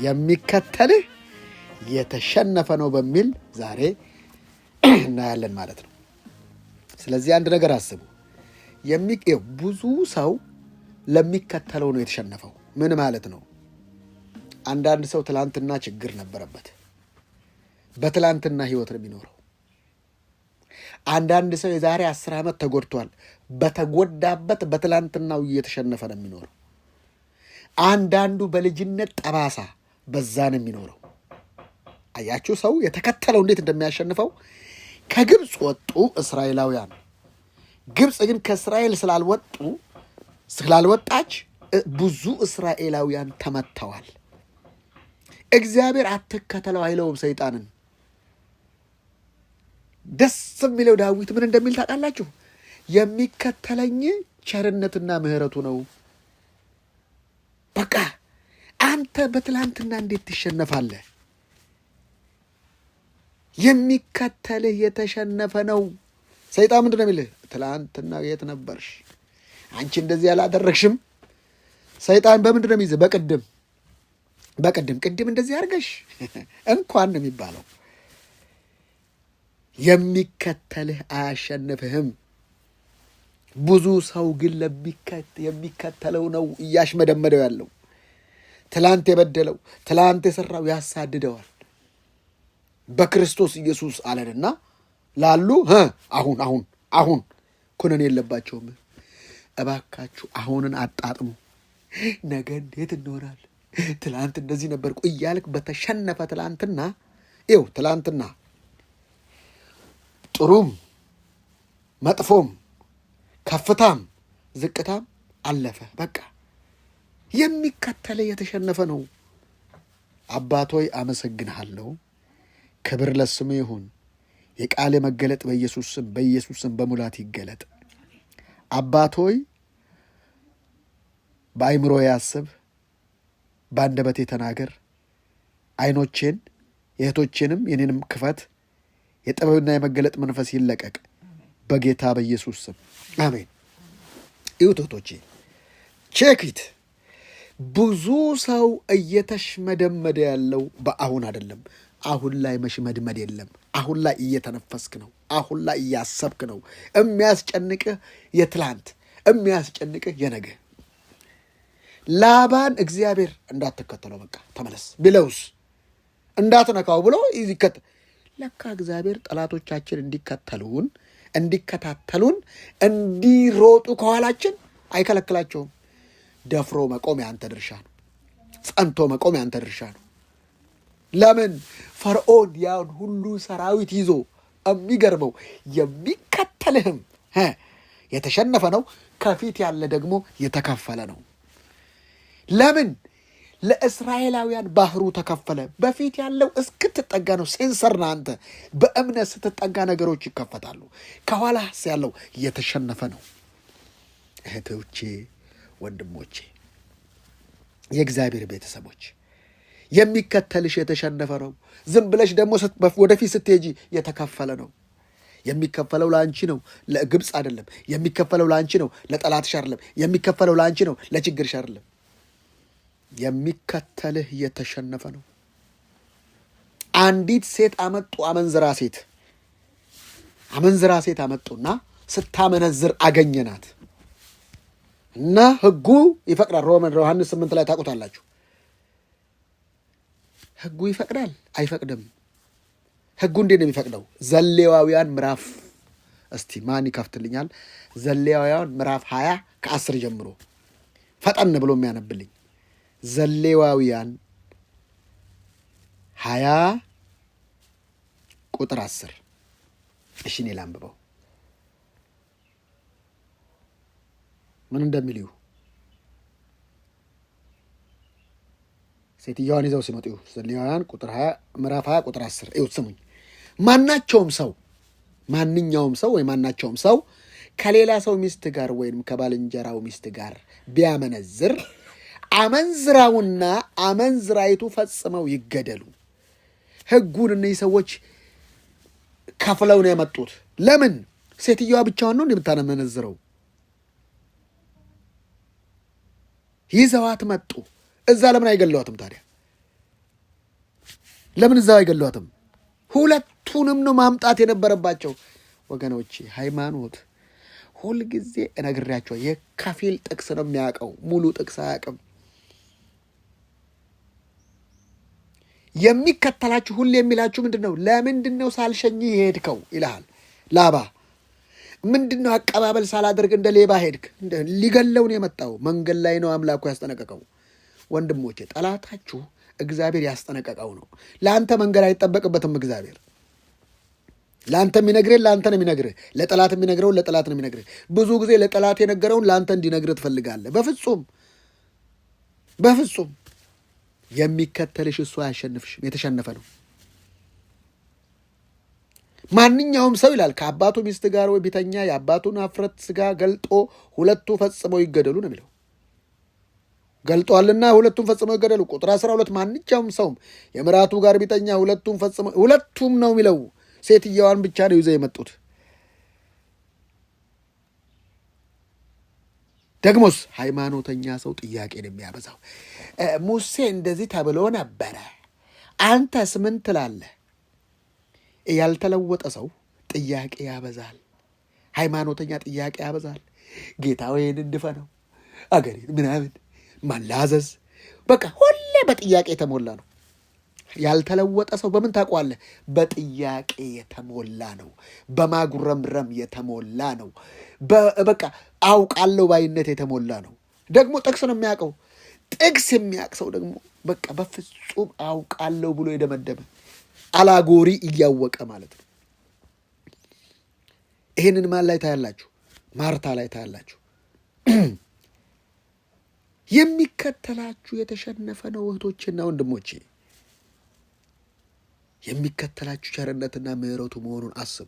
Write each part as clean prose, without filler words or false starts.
የሚከተልህ የተሸነፈ ነው በሚል ዛሬ እናያለን ማለት ነው። ስለዚህ አንድ ነገር አስቡ። ብዙ ሰው ለሚከተለው ነው የተሸነፈው። ምን ማለት ነው? አንዳንድ ሰው ትላንትና ችግር ነበረበት፣ በትላንትና ህይወት ነው የሚኖረው። አንዳንድ ሰው የዛሬ 10 ዓመት ተጎድቷል፣ በተጎዳበት በትላንትናው እየተሸነፈ ነው የሚኖረው። አንዳንዱ በልጅነት ጠባሳ በዛ ነው የሚኖረው። አያችሁ ሰው የተከተለው እንዴት እንደሚያሸንፈው። ከግብፅ ወጡ እስራኤላውያን። ግብፅ ግን ከእስራኤል ስላልወጣች ብዙ እስራኤላውያን ተመተዋል። እግዚአብሔር አትከተለው አይለውም ሰይጣንን። ደስ የሚለው ዳዊት ምን እንደሚል ታውቃላችሁ? የሚከተለኝ ቸርነትና ምሕረቱ ነው። በቃ አንተ በትላንትና እንዴት ትሸነፋለህ? የሚከተልህ የተሸነፈ ነው። ሰይጣን ምንድን ነው የሚልህ? ትላንትና የት ነበርሽ? አንቺ እንደዚህ ያላደረግሽም። ሰይጣን በምንድን ነው የሚይዝህ? ቅድም እንደዚህ አድርገሽ እንኳን ነው የሚባለው። የሚከተልህ አያሸንፍህም። ብዙ ሰው ግን የሚከተለው ነው እያሽመደመደው ያለው። ትላንት የበደለው ትላንት የሰራው ያሳድደዋል። በክርስቶስ ኢየሱስ አለንና ላሉ አሁን ኩነኔ የለባቸውም። እባካችሁ አሁንን አጣጥሙ። ነገ እንዴት እንሆናል? ትላንት እንደዚህ ነበርኩ እያልክ በተሸነፈ ትላንትና ጥሩም መጥፎም ከፍታም ዝቅታም አለፈ። በቃ የሚከተለ የተሸነፈ ነው። አባቶይ አመሰግንሃለሁ። ክብር ለስሙ ይሁን። የቃል መገለጥ በኢየሱስ ስም በሙላት ይገለጥ። አባቶይ በአይምሮ ያስብ፣ በአንደበቴ ተናገር። አይኖቼን የእህቶቼንም የኔንም ክፈት። የጥበብና የመገለጥ መንፈስ ይለቀቅ በጌታ በኢየሱስ ስም አሜን። እህቶቼ ቼክት ብዙ ሰው እየተሽመደመደ ያለው በአሁን አይደለም። አሁን ላይ መሽመድመድ የለም። አሁን ላይ እየተነፈስክ ነው። አሁን ላይ እያሰብክ ነው። የሚያስጨንቅህ የትላንት የሚያስጨንቅህ የነገ። ላባን እግዚአብሔር እንዳትከተለው በቃ ተመለስ ቢለውስ እንዳትነካው ብሎ ይከተል። ለካ እግዚአብሔር ጠላቶቻችን እንዲከታተሉን እንዲሮጡ ከኋላችን አይከለክላቸውም። ደፍሮ መቆም ያንተ ድርሻ ነው። ጸንቶ መቆም ያንተ ድርሻ ነው። ለምን ፈርዖን ያን ሁሉ ሰራዊት ይዞ የሚገርመው የሚከተልህም የተሸነፈ ነው፣ ከፊት ያለ ደግሞ የተከፈለ ነው። ለምን ለእስራኤላውያን ባህሩ ተከፈለ። በፊት ያለው እስክትጠጋ ነው። ሴንሰር ነህ አንተ። በእምነት ስትጠጋ ነገሮች ይከፈታሉ። ከኋላስ ያለው የተሸነፈ ነው። እህቶቼ፣ ወንድሞቼ፣ የእግዚአብሔር ቤተሰቦች የሚከተልሽ የተሸነፈ ነው። ዝም ብለሽ ደግሞ ወደፊት ስትሄጂ የተከፈለ ነው። የሚከፈለው ለአንቺ ነው፣ ለግብፅ አይደለም። የሚከፈለው ለአንቺ ነው፣ ለጠላትሽ አይደለም። የሚከፈለው ለአንቺ ነው፣ ለችግርሽ አይደለም። የሚከተልህ የተሸነፈ ነው። አንዲት ሴት አመጡ፣ አመንዝራ ሴት አመጡና ስታመነዝር አገኘናት እና ሕጉ ይፈቅዳል። ዮሐንስ 8 ላይ ታውቁታላችሁ። ሕጉ ይፈቅዳል አይፈቅድም? ሕጉ እንዴት ነው የሚፈቅደው? ዘሌዋውያን ምዕራፍ እስቲ ማን ይከፍትልኛል? ዘሌዋውያን ምዕራፍ 20 ከ10 ጀምሮ ፈጠን ብሎ የሚያነብልኝ። ዘሌዋውያን 20 ቁጥር 10። እሺ እኔ ላንብበው ምን እንደሚል ይሁ ሴትዮዋን ይዘው ሲመጡ ዘሌዋውያን ቁጥር 20 ምዕራፍ 20 ቁጥር 10 እዩት፣ ስሙኝ። ማንኛውም ሰው ከሌላ ሰው ሚስት ጋር ወይም ከባልንጀራው ሚስት ጋር ቢያመነዝር አመንዝራውና አመንዝራይቱ ፈጽመው ይገደሉ። ሕጉን እነዚህ ሰዎች ከፍለው ነው የመጡት። ለምን? ሴትዮዋ ብቻዋን ነው እንደምታመነዝረው። ይዘዋት መጡ። እዛ ለምን አይገለዋትም ታዲያ? ለምን እዛው አይገሏትም? ሁለቱንም ነው ማምጣት የነበረባቸው። ወገኖቼ ሃይማኖት ሁልጊዜ እነግራቸዋለሁ የከፊል ጥቅስ ነው የሚያውቀው፣ ሙሉ ጥቅስ አያውቅም። የሚከተላችሁ ሁሌ የሚላችሁ ምንድን ነው? ለምንድን ነው ሳልሸኝ ሄድከው ይልሃል ላባ። ምንድን ነው አቀባበል ሳላደርግ እንደ ሌባ ሄድክ? ሊገለው ነው የመጣው። መንገድ ላይ ነው አምላኩ ያስጠነቀቀው። ወንድሞቼ ጠላታችሁ እግዚአብሔር ያስጠነቀቀው ነው። ለአንተ መንገድ አይጠበቅበትም። እግዚአብሔር ለአንተ የሚነግርህ ለአንተ ነው የሚነግርህ። ለጠላት የሚነግረውን ለጠላት ነው የሚነግርህ። ብዙ ጊዜ ለጠላት የነገረውን ለአንተ እንዲነግርህ ትፈልጋለህ። በፍጹም በፍጹም። የሚከተልሽ እሱ አያሸንፍሽም፣ የተሸነፈ ነው። ማንኛውም ሰው ይላል ከአባቱ ሚስት ጋር ወይ ቢተኛ የአባቱን ኀፍረት ሥጋ ገልጦ ሁለቱ ፈጽመው ይገደሉ ነው የሚለው። ገልጧልና ሁለቱም ፈጽመው ይገደሉ። ቁጥር 12 ማንኛውም ሰውም የምራቱ ጋር ቢተኛ ሁለቱም ነው የሚለው። ሴትየዋን ብቻ ነው ይዘው የመጡት። ደግሞስ ሃይማኖተኛ ሰው ጥያቄን የሚያበዛው ሙሴ እንደዚህ ተብሎ ነበረ፣ አንተስ ምን ትላለህ? ያልተለወጠ ሰው ጥያቄ ያበዛል። ሃይማኖተኛ ጥያቄ ያበዛል። ጌታ ወይን እንድፈነው አገሬን ምናምን ማላዘዝ፣ በቃ ሁሌ በጥያቄ የተሞላ ነው። ያልተለወጠ ሰው በምን ታውቀዋለህ? በጥያቄ የተሞላ ነው። በማጉረምረም የተሞላ ነው። በቃ አውቃለሁ ባይነት የተሞላ ነው። ደግሞ ጥቅስ ነው የሚያውቀው። ጥቅስ የሚያውቅ ሰው ደግሞ በቃ በፍጹም አውቃለሁ ብሎ የደመደመ አላጎሪ እያወቀ ማለት ነው። ይህንን ማን ላይ ታያላችሁ? ማርታ ላይ ታያላችሁ። የሚከተላችሁ የተሸነፈ ነው። እህቶችና ወንድሞቼ የሚከተላችሁ ቸርነትና ምሕረቱ መሆኑን አስቡ።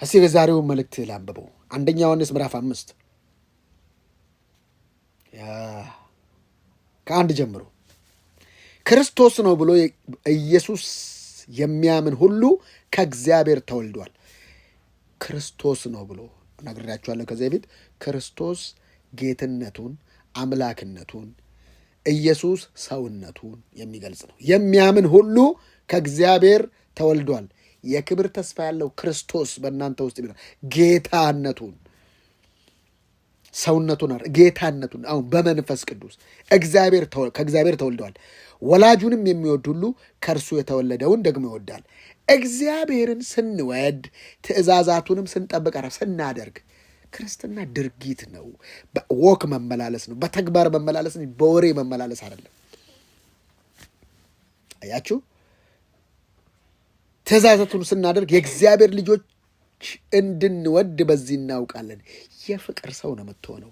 እስቲ የዛሬውን መልእክት ላንብበው። 1 ዮሐንስ ምዕራፍ 5 ከ1 ጀምሮ ክርስቶስ ነው ብሎ ኢየሱስ የሚያምን ሁሉ ከእግዚአብሔር ተወልዷል። ክርስቶስ ነው ብሎ ነግራችኋለሁ ከዚህ በፊት። ክርስቶስ ጌትነቱን፣ አምላክነቱን፣ ኢየሱስ ሰውነቱን የሚገልጽ ነው። የሚያምን ሁሉ ከእግዚአብሔር ተወልዷል። የክብር ተስፋ ያለው ክርስቶስ በእናንተ ውስጥ ይላል። ጌታነቱን፣ ሰውነቱን፣ ጌታነቱን አሁን በመንፈስ ቅዱስ ከእግዚአብሔር ተወልደዋል። ወላጁንም የሚወድ ሁሉ ከእርሱ የተወለደውን ደግሞ ይወዳል። እግዚአብሔርን ስንወድ ትእዛዛቱንም ስንጠብቅ ስናደርግ፣ ክርስትና ድርጊት ነው። በወክ መመላለስ ነው። በተግባር መመላለስ ነው። በወሬ መመላለስ አይደለም። አያችሁ፣ ትእዛዛቱን ስናደርግ የእግዚአብሔር ልጆች እንድንወድ በዚህ እናውቃለን። የፍቅር ሰው ነው የምትሆነው።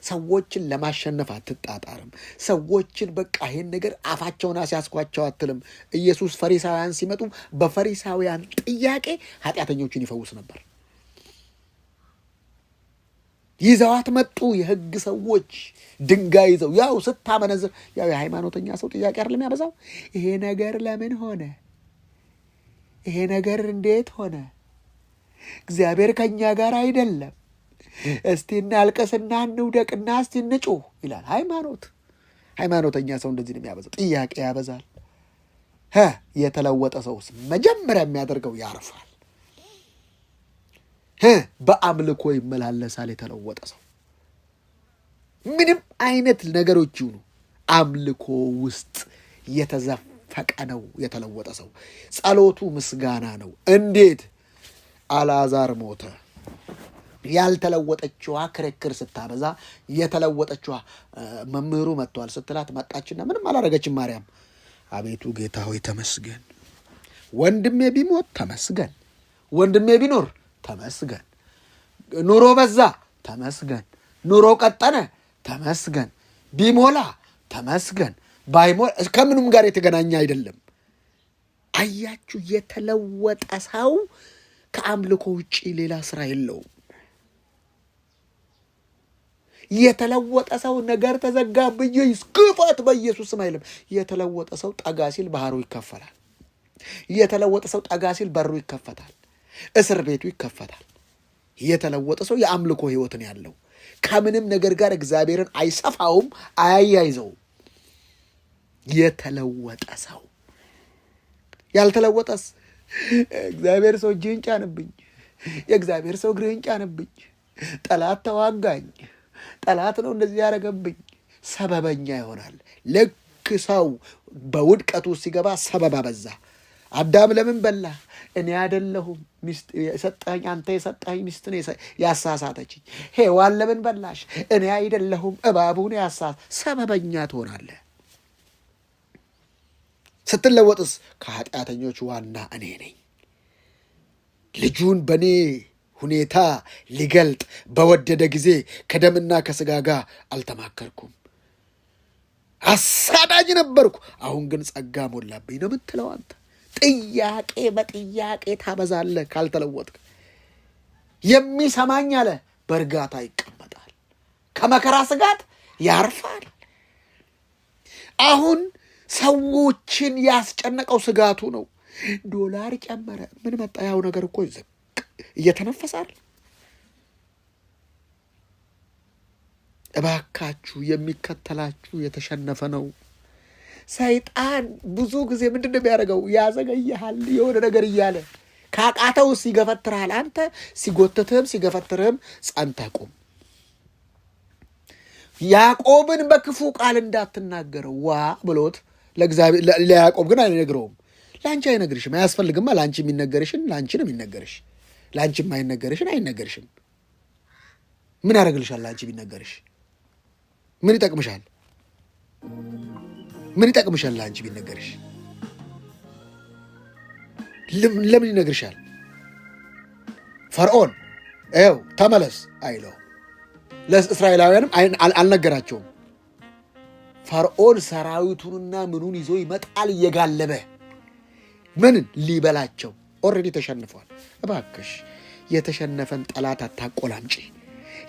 ሰዎችን ለማሸነፍ አትጣጣርም። ሰዎችን በቃ ይሄን ነገር አፋቸውን አስያዝኳቸው አትልም። ኢየሱስ ፈሪሳውያን ሲመጡ በፈሪሳውያን ጥያቄ ኃጢአተኞችን ይፈውስ ነበር። ይዘዋት መጡ። የሕግ ሰዎች ድንጋይ ይዘው ያው ስታመነዝር ያው የሃይማኖተኛ ሰው ጥያቄ አይደለም ያበዛው። ይሄ ነገር ለምን ሆነ? ይሄ ነገር እንዴት ሆነ? እግዚአብሔር ከኛ ጋር አይደለም። እስቲ እናልቀስና እንውደቅና እስቲ እንጩህ ይላል ሃይማኖተኛ ሰው እንደዚህ ነው የሚያበዛው። ጥያቄ ያበዛል። የተለወጠ ሰውስ መጀመሪያ የሚያደርገው ያርፋል። በአምልኮ ይመላለሳል። የተለወጠ ሰው ምንም አይነት ነገሮች ይሁኑ አምልኮ ውስጥ የተዘፈቀ ነው። የተለወጠ ሰው ጸሎቱ ምስጋና ነው። እንዴት? አልዓዛር ሞተ። ያልተለወጠችዋ ክርክር ስታበዛ የተለወጠችዋ መምህሩ መጥቷል ስትላት መጣችና ምንም አላረገችም። ማርያም አቤቱ ጌታ ሆይ ተመስገን። ወንድሜ ቢሞት ተመስገን፣ ወንድሜ ቢኖር ተመስገን፣ ኑሮ በዛ ተመስገን፣ ኑሮ ቀጠነ ተመስገን፣ ቢሞላ ተመስገን፣ ባይሞላ ከምንም ጋር የተገናኘ አይደለም። አያችሁ፣ የተለወጠ ሰው ከአምልኮ ውጪ ሌላ ስራ የለውም። የተለወጠ ሰው ነገር ተዘጋብኝ ክፋት በኢየሱስ ስም አይልም። የተለወጠ ሰው ጠጋ ሲል ባህሩ ይከፈላል። የተለወጠ ሰው ጠጋ ሲል በሩ ይከፈታል። እስር ቤቱ ይከፈታል። የተለወጠ ሰው የአምልኮ ህይወትን ያለው ከምንም ነገር ጋር እግዚአብሔርን አይሰፋውም፣ አያያይዘውም። የተለወጠ ሰው። ያልተለወጠስ እግዚአብሔር ሰው እጅህን ጫንብኝ፣ የእግዚአብሔር ሰው እግርህን ጫንብኝ፣ ጠላት ተዋጋኝ፣ ጠላት ነው እንደዚህ ያደረገብኝ፣ ሰበበኛ ይሆናል። ልክ ሰው በውድቀቱ ሲገባ ሰበብ አበዛ። አዳም ለምን በላ? እኔ አይደለሁም የሰጠኝ አንተ የሰጠኝ ሚስት ያሳሳተችኝ። ሔዋን ለምን በላሽ? እኔ አይደለሁም እባቡን ሰበበኛ ትሆናለህ። ስትለወጥስ ከኃጢአተኞች ዋና እኔ ነኝ። ልጁን በእኔ ሁኔታ ሊገልጥ በወደደ ጊዜ ከደምና ከሥጋ ጋር አልተማከርኩም። አሳዳጅ ነበርኩ፣ አሁን ግን ጸጋ ሞላብኝ ነው የምትለው አንተ። ጥያቄ በጥያቄ ታበዛለህ ካልተለወጥክ። የሚሰማኝ አለ በእርጋታ ይቀመጣል፣ ከመከራ ስጋት ያርፋል። አሁን ሰዎችን ያስጨነቀው ስጋቱ ነው። ዶላር ጨመረ፣ ምን መጣ? ያው ነገር እኮ ዝቅ እየተነፈሳል። እባካችሁ የሚከተላችሁ የተሸነፈ ነው። ሰይጣን ብዙ ጊዜ ምንድን ነው የሚያደርገው? ያዘገይሃል የሆነ ነገር እያለ ካቃተው ሲገፈትርሃል። አንተ ሲጎትትህም ሲገፈትርህም ጸንተህ ቁም። ያዕቆብን በክፉ ቃል እንዳትናገረው ዋ ብሎት ለያዕቆብ ግን አይነግረውም። ለአንቺ አይነግርሽም፣ አያስፈልግማ። ለአንቺ የሚነገርሽን ለአንቺ ነው የሚነገርሽ። ለአንቺ የማይነገርሽን አይነገርሽም። ምን ያደርግልሻል? ለአንቺ ቢነገርሽ ምን ይጠቅምሻል? ምን ይጠቅምሻል? ለአንቺ ቢነገርሽ ለምን ይነግርሻል? ፈርዖን ይኸው ተመለስ አይለው። ለእስራኤላውያንም አልነገራቸውም። ፈርዖን ሰራዊቱንና ምኑን ይዞ ይመጣል እየጋለበ ምንን ሊበላቸው። ኦልሬዲ ተሸንፏል። እባክሽ የተሸነፈን ጠላት አታቆላምጪ።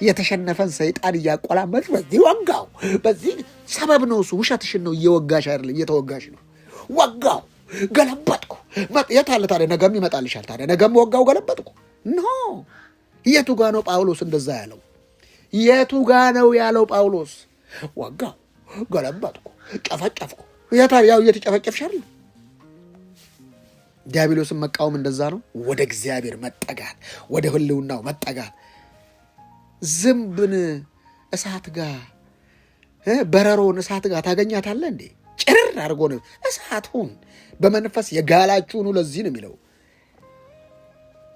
የተሸነፈን ሰይጣን እያቆላመጥ በዚህ ወጋው፣ በዚህ ሰበብ ነው እሱ። ውሸትሽን ነው። እየወጋሽ አይደለም እየተወጋሽ ነው። ወጋው፣ ገለበጥኩ። የት አለ ታዲያ? ነገም ይመጣልሻል። ታዲያ ነገም ወጋው፣ ገለበጥኩ። ኖ የቱ ጋ ነው ጳውሎስ እንደዛ ያለው? የቱ ጋ ነው ያለው ጳውሎስ? ወጋው፣ ገለበጥኩ፣ ጨፈጨፍኩ። ያው እየተጨፈጨፍሻል። ዲያብሎስን መቃወም እንደዛ ነው። ወደ እግዚአብሔር መጠጋት፣ ወደ ህልውናው መጠጋት። ዝንብን እሳት ጋር በረሮን እሳት ጋር ታገኛታለህ እንዴ? ጭርር አድርጎ ነው እሳቱን በመንፈስ የጋላችሁኑ። ለዚህ ነው የሚለው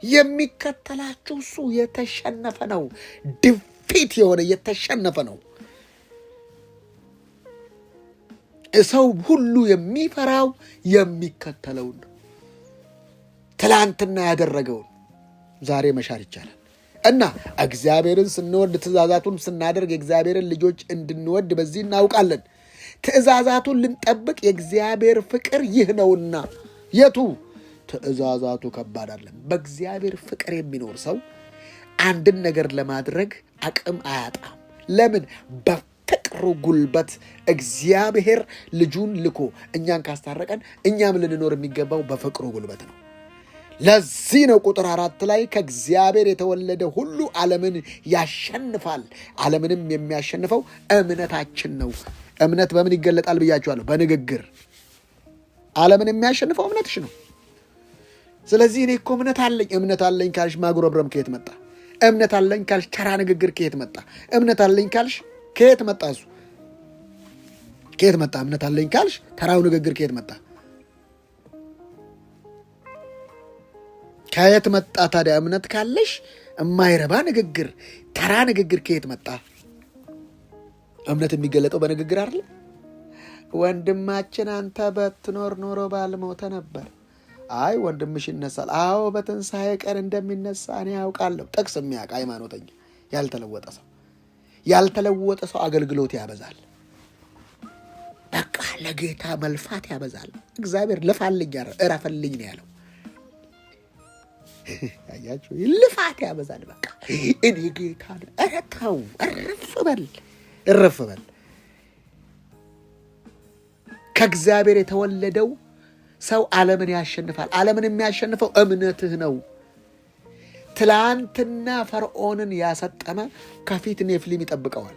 የሚከተላችሁ እሱ የተሸነፈ ነው። ድፊት የሆነ የተሸነፈ ነው። ሰው ሁሉ የሚፈራው የሚከተለውን ነው። ትላንትና ያደረገውን ዛሬ መሻር ይቻላል። እና እግዚአብሔርን ስንወድ ትእዛዛቱን ስናደርግ የእግዚአብሔርን ልጆች እንድንወድ በዚህ እናውቃለን። ትእዛዛቱን ልንጠብቅ የእግዚአብሔር ፍቅር ይህ ነውና። የቱ ትእዛዛቱ ከባድ አይደለም። በእግዚአብሔር ፍቅር የሚኖር ሰው አንድን ነገር ለማድረግ አቅም አያጣም። ለምን? በፍቅሩ ጉልበት እግዚአብሔር ልጁን ልኮ እኛን ካስታረቀን እኛም ልንኖር የሚገባው በፍቅሩ ጉልበት ነው። ለዚህ ነው ቁጥር 4 ላይ ከእግዚአብሔር የተወለደ ሁሉ ዓለምን ያሸንፋል፣ ዓለምንም የሚያሸንፈው እምነታችን ነው። እምነት በምን ይገለጣል ብያችኋለሁ? በንግግር። ዓለምን የሚያሸንፈው እምነትሽ ነው። ስለዚህ እኔ እኮ እምነት አለኝ ካልሽ ማጉረምረም ከየት መጣ? እምነት አለኝ ካልሽ ተራ ንግግር ከየት መጣ? እምነት አለኝ ካልሽ ከየት መጣ? እሱ ከየት መጣ? እምነት አለኝ ካልሽ ተራው ንግግር ከየት መጣ? ከየት መጣ ታዲያ? እምነት ካለሽ የማይረባ ንግግር፣ ተራ ንግግር ከየት መጣ? እምነት የሚገለጠው በንግግር አይደለ? ወንድማችን አንተ በትኖር ኖሮ ባልሞተ ነበር። አይ ወንድምሽ ይነሳል። አዎ በትንሣኤ ቀን እንደሚነሳ እኔ ያውቃለሁ። ጥቅስ የሚያውቅ ሃይማኖተኛ። ያልተለወጠ ሰው አገልግሎት ያበዛል። በቃ ለጌታ መልፋት ያበዛል። እግዚአብሔር ልፋልኝ እረፈልኝ ነው ያለው። አያችሁ፣ ልፋት ያበዛል። በቃ እኔ ጌታ እረታው፣ እረፍ በል። ከእግዚአብሔር የተወለደው ሰው ዓለምን ያሸንፋል። ዓለምን የሚያሸንፈው እምነትህ ነው። ትላንትና ፈርዖንን ያሰጠመ ከፊት ኔፍሊም ይጠብቀዋል።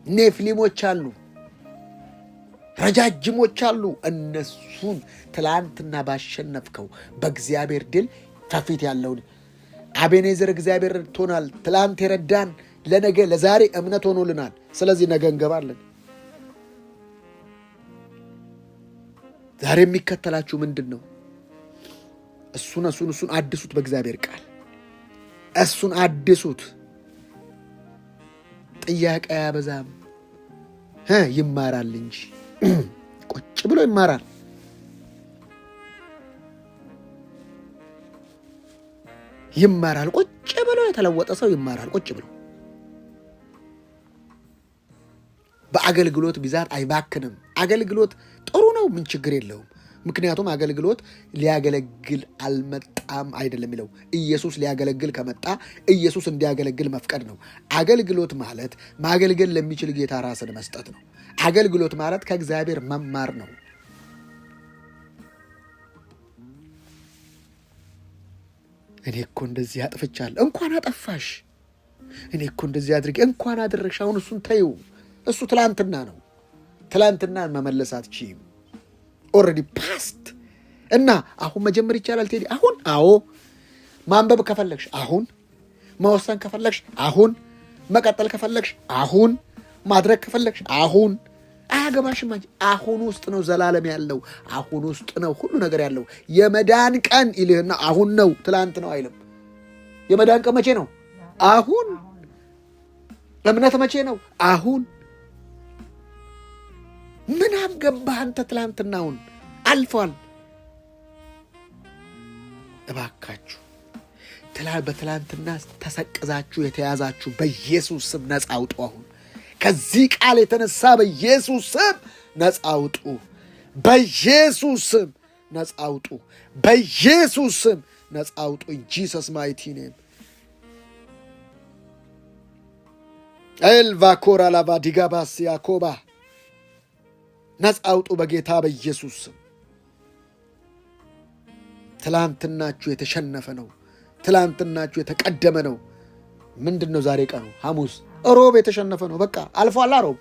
ኔፍሊሞች አሉ። ረጃጅሞች አሉ። እነሱን ትላንትና ባሸነፍከው በእግዚአብሔር ድል ከፊት ያለውን አቤኔዘር እግዚአብሔር ረድቶናል። ትላንት የረዳን ለነገ ለዛሬ እምነት ሆኖልናል። ስለዚህ ነገ እንገባለን። ዛሬ የሚከተላችሁ ምንድን ነው? እሱን አድሱት። በእግዚአብሔር ቃል እሱን አድሱት። ጥያቄ አያበዛም፣ ይማራል እንጂ ቁጭ ብሎ ይማራል። ቁጭ ብሎ የተለወጠ ሰው ይማራል። ቁጭ ብሎ በአገልግሎት ብዛት አይባክንም። አገልግሎት ጥሩ ነው፣ ምን ችግር የለውም። ምክንያቱም አገልግሎት ሊያገለግል አልመጣም አይደለም የሚለው። ኢየሱስ ሊያገለግል ከመጣ ኢየሱስ እንዲያገለግል መፍቀድ ነው። አገልግሎት ማለት ማገልገል ለሚችል ጌታ ራስን መስጠት ነው። አገልግሎት ማለት ከእግዚአብሔር መማር ነው። እኔ እኮ እንደዚህ አጥፍቻለሁ፣ እንኳን አጠፋሽ። እኔ እኮ እንደዚህ አድርጌ፣ እንኳን አደረግሽ። አሁን እሱን ተይው። እሱ ትላንትና ነው። ትላንትናን መመለስ አትችይም። ኦልሬዲ ፓስት እና አሁን መጀመር ይቻላል። ቴዲ አሁን አዎ፣ ማንበብ ከፈለግሽ አሁን፣ መወሰን ከፈለግሽ አሁን፣ መቀጠል ከፈለግሽ አሁን፣ ማድረግ ከፈለግሽ አሁን። አያገባሽም። አሁን ውስጥ ነው ዘላለም ያለው። አሁን ውስጥ ነው ሁሉ ነገር ያለው። የመዳን ቀን ይልህና አሁን ነው፣ ትላንት ነው አይልም። የመዳን ቀን መቼ ነው? አሁን። እምነት መቼ ነው? አሁን። ምን አገባህ አንተ? ትላንትናውን አልፏል። እባካችሁ በትላንትና ተሰቅዛችሁ የተያዛችሁ በኢየሱስ ስም ነፃ አውጡ። አሁን ከዚህ ቃል የተነሳ በኢየሱስ ስም ነፃ አውጡ። በኢየሱስ ስም ነፃ አውጡ። በኢየሱስ ስም ነፃ አውጡ። ኢን ጂሰስ ማይቲ ኔም ኤልቫኮራ ላቫዲጋባስ ያኮባ ነፃ አውጡ በጌታ በኢየሱስ ስም። ትላንትናችሁ የተሸነፈ ነው። ትላንትናችሁ የተቀደመ ነው። ምንድን ነው ዛሬ ቀኑ? ሐሙስ። ሮብ የተሸነፈ ነው። በቃ አልፏላ። ሮብ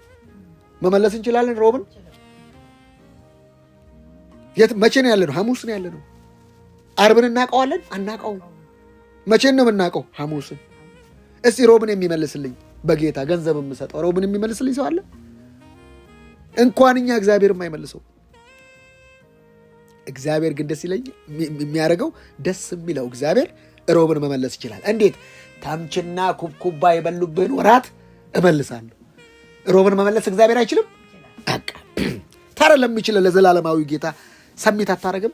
መመለስ እንችላለን። ሮብን መቼ ነው ያለ ነው? ሐሙስ ነው ያለ ነው። አርብን እናውቀዋለን? አናውቀውም። መቼን ነው የምናውቀው? ሐሙስን። እስቲ ሮብን የሚመልስልኝ በጌታ ገንዘብ የምሰጠው ሮብን የሚመልስልኝ ሰው አለ? እንኳን እኛ እግዚአብሔር የማይመልሰው። እግዚአብሔር ግን ደስ ይለኝ የሚያደርገው ደስ የሚለው እግዚአብሔር ሮብን መመለስ ይችላል። እንዴት? ታምችና ኩብኩባ የበሉብህን ወራት እመልሳለሁ። ሮብን መመለስ እግዚአብሔር አይችልም? በቃ ታረ ለሚችለው ለዘላለማዊ ጌታ ሰሚት አታረግም?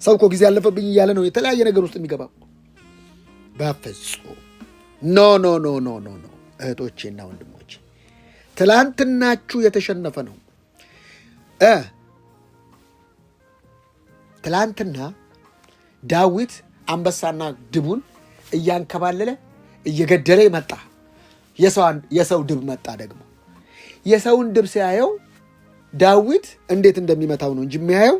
ሰው እኮ ጊዜ ያለፈብኝ እያለ ነው የተለያየ ነገር ውስጥ የሚገባው። በፍጹም ኖ ኖ ኖ ኖ ኖ ኖ። እህቶቼና ወንድሞቼ ትላንትናችሁ የተሸነፈ ነው። ትላንትና ዳዊት አንበሳና ድቡን እያንከባለለ እየገደለ መጣ። የሰው ድብ መጣ። ደግሞ የሰውን ድብ ሲያየው ዳዊት እንዴት እንደሚመታው ነው እንጂ የሚያየው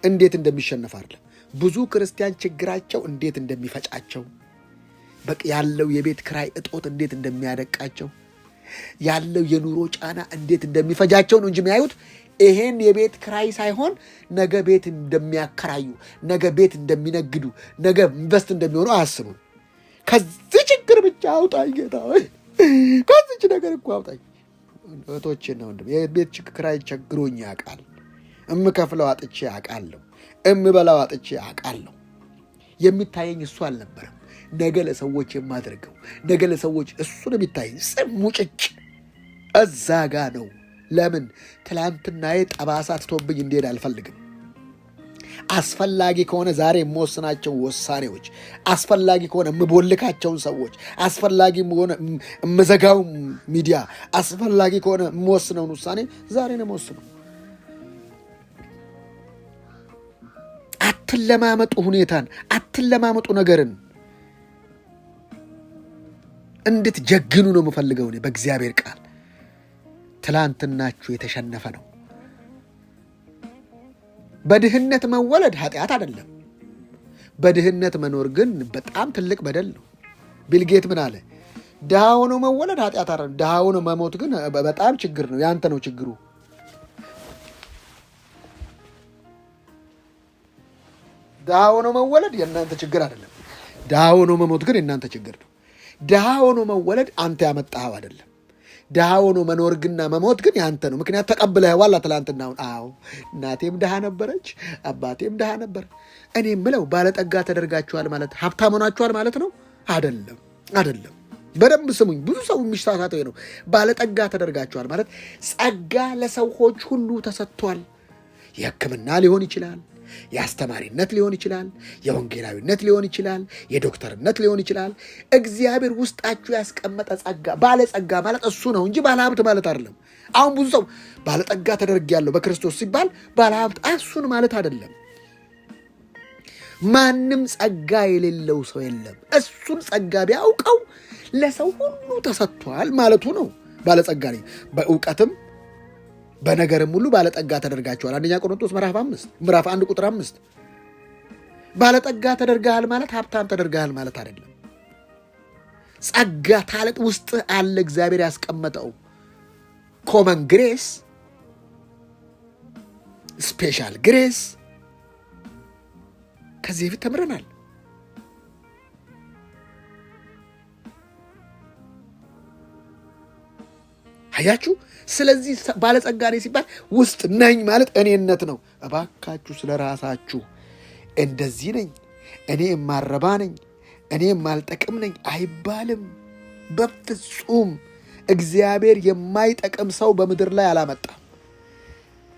እንዴት እንደሚሸነፍ አይደለም። ብዙ ክርስቲያን ችግራቸው እንዴት እንደሚፈጫቸው፣ በቃ ያለው የቤት ክራይ እጦት እንዴት እንደሚያደቃቸው፣ ያለው የኑሮ ጫና እንዴት እንደሚፈጃቸው ነው እንጂ የሚያዩት ይሄን የቤት ክራይ ሳይሆን ነገ ቤት እንደሚያከራዩ፣ ነገ ቤት እንደሚነግዱ፣ ነገ ኢንቨስት እንደሚሆኑ አያስቡም። ከዚህ ችግር ብቻ አውጣኝ ጌታ፣ ከዚች ነገር እኮ አውጣኝ። እህቶቼና ወንድም የቤት ክራይ ቸግሮኝ ያውቃል። እምከፍለው አጥቼ አውቃለሁ። እምበላው አጥቼ አውቃለሁ። የሚታየኝ እሱ አልነበረም። ነገ ለሰዎች የማደርገው ነገ ለሰዎች እሱ ነው የሚታየኝ። ሙጭጭ እዛ ጋ ነው። ለምን? ትላንትናዬ ጠባሳ ትቶብኝ እንዲሄድ አልፈልግም። አስፈላጊ ከሆነ ዛሬ የምወስናቸው ውሳኔዎች፣ አስፈላጊ ከሆነ የምቦልካቸውን ሰዎች፣ አስፈላጊ ከሆነ የምዘጋው ሚዲያ፣ አስፈላጊ ከሆነ የምወስነውን ውሳኔ ዛሬ ነው የምወስነው። አትለማመጡ ሁኔታን፣ አትለማመጡ ነገርን። እንድትጀግኑ ነው የምፈልገው እኔ በእግዚአብሔር ቃል። ትላንትናችሁ የተሸነፈ ነው። በድህነት መወለድ ኃጢአት አይደለም። በድህነት መኖር ግን በጣም ትልቅ በደል ነው። ቢልጌት ምን አለ? ድሃ ሆኖ መወለድ ኃጢአት አይደለም። ድሃ ሆኖ መሞት ግን በጣም ችግር ነው። ያንተ ነው ችግሩ። ድሃ ሆኖ መወለድ የእናንተ ችግር አይደለም። ድሃ ሆኖ መሞት ግን የእናንተ ችግር ነው። ድሃ ሆኖ መወለድ አንተ ያመጣኸው አይደለም። ድሃ ሆኖ መኖር ግና መሞት ግን ያንተ ነው። ምክንያት ተቀብለኸዋል። ትላንትናውን አዎ እናቴም ድሃ ነበረች፣ አባቴም ድሃ ነበር። እኔ ምለው ባለጠጋ ተደርጋችኋል ማለት ሀብታም ሆናችኋል ማለት ነው? አይደለም፣ አይደለም። በደንብ ስሙኝ። ብዙ ሰው የሚሳሳተው ነው። ባለጠጋ ተደርጋችኋል ማለት ጸጋ ለሰዎች ሁሉ ተሰጥቷል። የሕክምና ሊሆን ይችላል፣ የአስተማሪነት ሊሆን ይችላል፣ የወንጌላዊነት ሊሆን ይችላል፣ የዶክተርነት ሊሆን ይችላል። እግዚአብሔር ውስጣችሁ ያስቀመጠ ጸጋ፣ ባለጸጋ ማለት እሱ ነው እንጂ ባለሀብት ማለት አይደለም። አሁን ብዙ ሰው ባለጠጋ ተደርጌያለሁ በክርስቶስ ሲባል ባለሀብት እሱን ማለት አይደለም። ማንም ጸጋ የሌለው ሰው የለም። እሱን ጸጋ ቢያውቀው ለሰው ሁሉ ተሰጥቷል ማለቱ ነው። ባለጸጋ ነኝ፣ በእውቀትም በነገርም ሁሉ ባለጠጋ ተደርጋችኋል። አንደኛ ቆሮንቶስ ምዕራፍ 1 ቁጥር 5። ባለጠጋ ተደርጋሃል ማለት ሀብታም ተደርጋሃል ማለት አይደለም። ጸጋ ታለጥ ውስጥ አለ። እግዚአብሔር ያስቀመጠው ኮመን ግሬስ፣ ስፔሻል ግሬስ ከዚህ በፊት ተምረናል። አያችሁ። ስለዚህ ባለጸጋ ነኝ ሲባል ውስጥ ነኝ ማለት እኔነት ነው። እባካችሁ ስለ ራሳችሁ እንደዚህ ነኝ፣ እኔ የማረባ ነኝ፣ እኔ የማልጠቅም ነኝ አይባልም በፍጹም። እግዚአብሔር የማይጠቅም ሰው በምድር ላይ አላመጣም።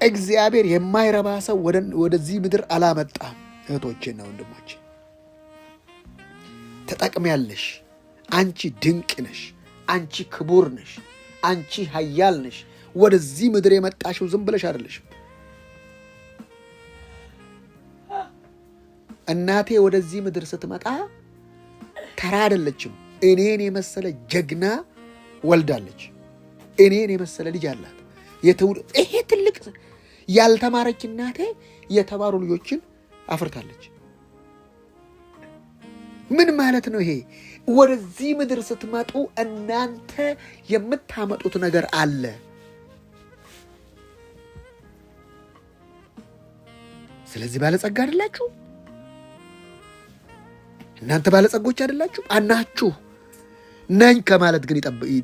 እግዚአብሔር የማይረባ ሰው ወደዚህ ምድር አላመጣም። እህቶቼና ወንድሞቼ ተጠቅሚያለሽ። አንቺ ድንቅ ነሽ፣ አንቺ ክቡር ነሽ፣ አንቺ ኃያል ነሽ። ወደዚህ ምድር የመጣሽው ዝም ብለሽ አይደለሽም። እናቴ ወደዚህ ምድር ስትመጣ ተራ አይደለችም። እኔን የመሰለ ጀግና ወልዳለች። እኔን የመሰለ ልጅ አላት። ይሄ ትልቅ ያልተማረች እናቴ የተማሩ ልጆችን አፍርታለች። ምን ማለት ነው ይሄ? ወደዚህ ምድር ስትመጡ እናንተ የምታመጡት ነገር አለ። ስለዚህ ባለጸጋ አይደላችሁ። እናንተ ባለጸጎች አይደላችሁ። አናችሁ ነኝ ከማለት ግን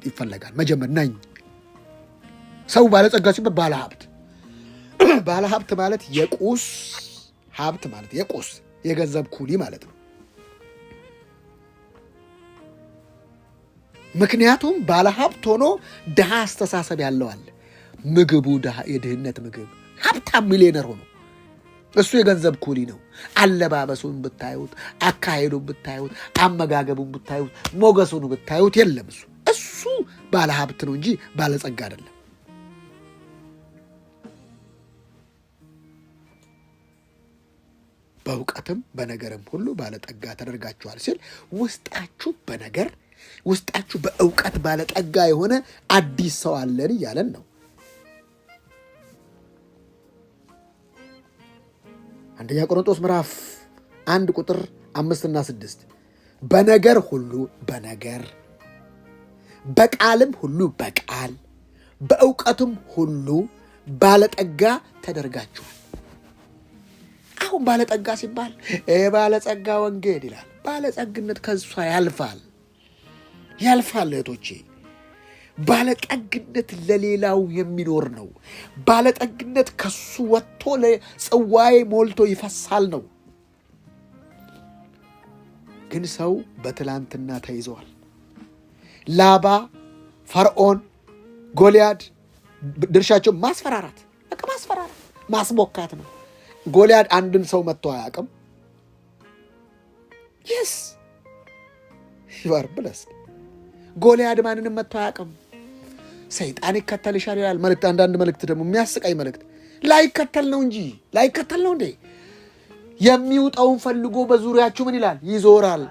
ይፈለጋል። መጀመር ነኝ። ሰው ባለጸጋ ሲባል ባለሀብት ባለሀብት ማለት የቁስ ሀብት ማለት የቁስ የገንዘብ ኩሊ ማለት ነው። ምክንያቱም ባለሀብት ሆኖ ድሃ አስተሳሰብ ያለው አለ። ምግቡ የድህነት ምግብ፣ ሀብታም ሚሊዮነር ሆኖ እሱ የገንዘብ ኩሊ ነው። አለባበሱን ብታዩት፣ አካሄዱን ብታዩት፣ አመጋገቡን ብታዩት፣ ሞገሱን ብታዩት የለም እሱ ባለሀብት ነው እንጂ ባለጸጋ አይደለም። በእውቀትም በነገርም ሁሉ ባለጠጋ ተደርጋችኋል ሲል ውስጣችሁ በእውቀት ባለጠጋ የሆነ አዲስ ሰው አለን እያለን ነው። አንደኛ ቆሮንቶስ ምዕራፍ 1 ቁጥር 5 እና 6 በነገር ሁሉ በነገር፣ በቃልም ሁሉ በቃል፣ በእውቀትም ሁሉ ባለጠጋ ተደርጋችኋል። አሁን ባለጠጋ ሲባል ባለጸጋ ወንጌል ይላል። ባለጸግነት ከሷ ያልፋል። እህቶቼ፣ ባለጠግነት ለሌላው የሚኖር ነው። ባለጠግነት ከሱ ወጥቶ ለጽዋዬ ሞልቶ ይፈሳል ነው። ግን ሰው በትላንትና ተይዘዋል። ላባ፣ ፈርዖን፣ ጎልያድ ድርሻቸው ማስፈራራት፣ ማስቦካት ነው። ጎልያድ አንድን ሰው መጥቶ አያውቅም። የስ ይዋር ብለስ ጎልያድ ማንንም መጥቶ አያውቅም። ሰይጣን ይከተልሻል ይላል መልእክት። አንዳንድ መልእክት ደግሞ የሚያስቃይ መልእክት ላይከተል ነው እንጂ ላይከተል ነው እንዴ? የሚውጠውን ፈልጎ በዙሪያችሁ ምን ይላል? ይዞራል።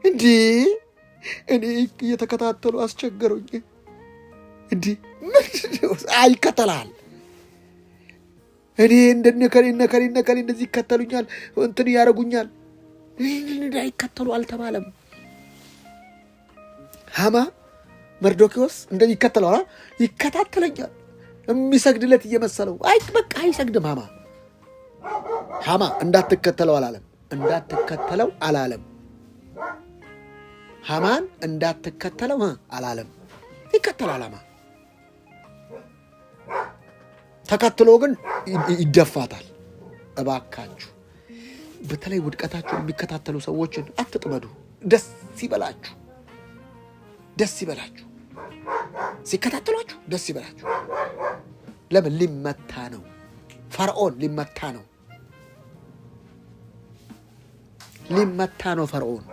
እንዲህ እኔ እየተከታተሉ አስቸገሩኝ። እንዲህ አይከተላል። እኔ እንደነከሪ እንደዚህ ይከተሉኛል፣ እንትን ያደርጉኛል። አይከተሉ አልተባለም። ሐማ መርዶክዮስ እንደዚህ ይከተለዋል፣ ይከታተለኛል የሚሰግድለት እየመሰለው። በቃ አይሰግድም። ሐማ እንዳትከተለው አላለም። ሐማን እንዳትከተለው አላለም። ይከተላል። ሐማ ተከትሎ ግን ይደፋታል። እባካችሁ በተለይ ውድቀታችሁን የሚከታተሉ ሰዎችን አትጥመዱ። ደስ ይበላችሁ። ሲከታተሏችሁ ደስ ይበላችሁ። ለምን? ሊመታ ነው። ፈርዖን ሊመታ ነው። ፈርዖን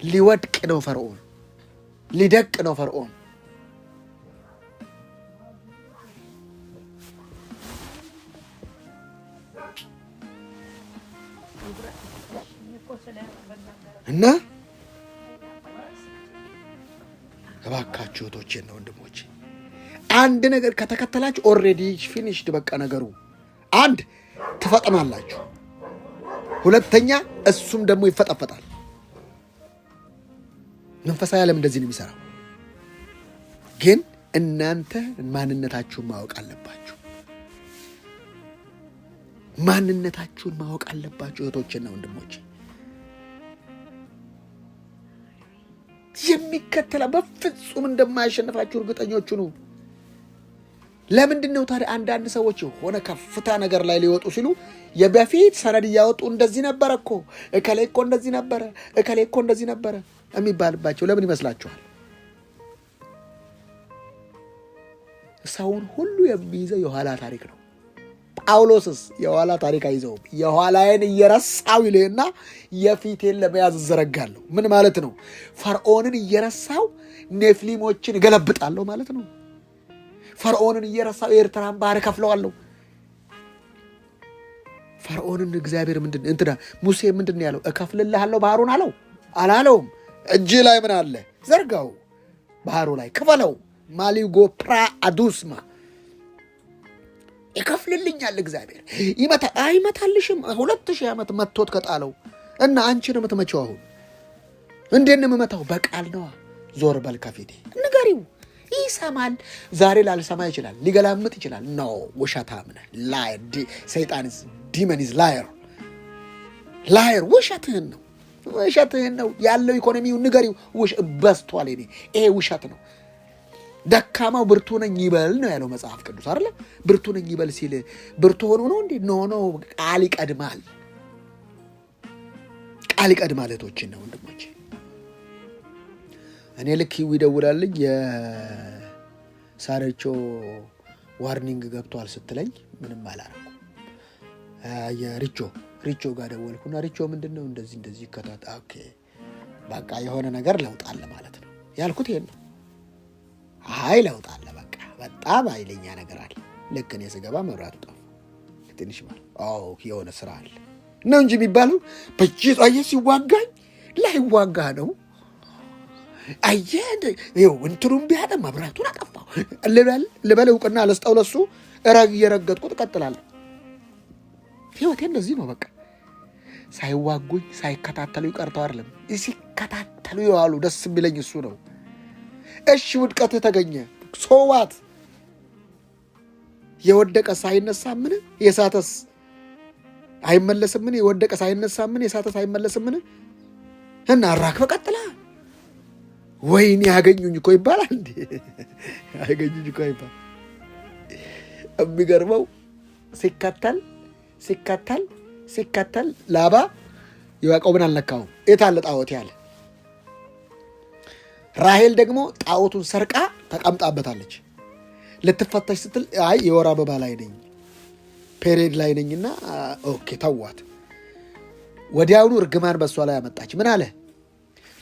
ሊወድቅ ነው። ፈርዖን ሊደቅ ነው። ፈርዖን እና እባካችሁ እህቶቼና ወንድሞቼ አንድ ነገር ከተከተላችሁ ኦልሬዲ ፊኒሽድ፣ በቃ ነገሩ። አንድ ትፈጥናላችሁ፣ ሁለተኛ እሱም ደግሞ ይፈጠፈጣል። መንፈሳዊ ዓለም እንደዚህ ነው የሚሰራው። ግን እናንተ ማንነታችሁን ማወቅ አለባችሁ። እህቶቼና ወንድሞቼ። የሚከተላ በፍጹም እንደማያሸንፋችሁ እርግጠኞቹ ነው። ለምንድን ነው ታዲያ አንዳንድ ሰዎች ሆነ ከፍታ ነገር ላይ ሊወጡ ሲሉ የበፊት ሰነድ እያወጡ እንደዚህ ነበረ እኮ እከሌ እኮ እንደዚህ ነበረ የሚባልባቸው ለምን ይመስላችኋል? ሰውን ሁሉ የሚይዘው የኋላ ታሪክ ነው። ጳውሎስስ የኋላ ታሪክ አይዘውም። የኋላዬን እየረሳው ይልህና የፊቴን ለመያዝ እዘረጋለሁ። ምን ማለት ነው? ፈርዖንን እየረሳው ኔፍሊሞችን እገለብጣለሁ ማለት ነው። ፈርዖንን እየረሳው የኤርትራን ባህር ከፍለዋለሁ። ፈርዖንን እግዚአብሔር ሙሴ ምንድን ያለው? እከፍልልሃለሁ ባህሩን አለው? አላለውም። እጅ ላይ ምን አለ? ዘርጋው፣ ባህሩ ላይ ክፈለው። ማሊጎ ፕራ አዱስማ ይከፍልልኛል እግዚአብሔር። አይመታልሽም። 2000 ዓመት መቶት ከጣለው እና አንቺን የምትመቸው አሁን እንዴት ነው የምመታው? በቃል ነዋ። ዞር በል ከፊቴ ንገሪው። ይሰማል። ዛሬ ላልሰማ ይችላል፣ ሊገላምጥ ይችላል። ኖ ውሸታም ነህ። ሰይጣን ዲመን ኢዝ ላየር። ውሸትህን ነው ያለው። ኢኮኖሚው ንገሪው። በስቷል። ይሄ ውሸት ነው። ደካማው ብርቱ ነኝ ይበል ነው ያለው መጽሐፍ ቅዱስ አይደለ? ብርቱ ነኝ ይበል ሲል ብርቱ ሆኖ ነው እንዴ? ኖ ቃል ይቀድማል። እህቶችና ወንድሞች። እኔ ልክ ይደውላልኝ የሳረቾ ዋርኒንግ ገብቷል ስትለኝ ምንም አላረኩም። የሪቾ ጋር ደወልኩና ሪቾ ምንድነው እንደዚህ ከታት ኦኬ በቃ የሆነ ነገር ለውጣለ ማለት ነው ያልኩት። ይሄን ነው። ለውጥ አለ። በቃ በጣም ኃይለኛ ነገር አለ። ልክ እኔ ስገባ መብራቱ ጠፋ። ትንሽ ማለት የሆነ ስራ አለ ነው እንጂ የሚባለው በየጣየ ሲዋጋኝ ላይዋጋ ነው። እንትሩም ቢያደ መብራቱን አጠፋው ልበል እውቅና ለስጠው ለሱ እየረገጥኩት እቀጥላለሁ። ህይወቴ እንደዚህ ነው። በቃ ሳይዋጉኝ ሳይከታተሉ ይቀርተው አይደለም፣ ሲከታተሉ ይዋሉ። ደስ የሚለኝ እሱ ነው። እሺ ውድቀት ተገኘ፣ ሶዋት የወደቀ ሳይነሳምን የሳተስ አይመለስምን? የወደቀ ሳይነሳምን የሳተስ አይመለስምን? እና አራክበ ቀጥላ ወይኔ ያገኙኝ እኮ ይባላል እንዴ? ያገኙኝ እኮ ይባላል። የሚገርመው ሲከተል ላባ ያዕቆብን አልነካውም። የታለ ጣዖት ያለ። ራሄል ደግሞ ጣዖቱን ሰርቃ ተቀምጣበታለች። ልትፈተሽ ስትል የወር አበባ ላይ ነኝ ፔሬድ ላይ ነኝና ኦኬ ተዋት። ወዲያውኑ እርግማን በሷ ላይ አመጣች። ምን አለ?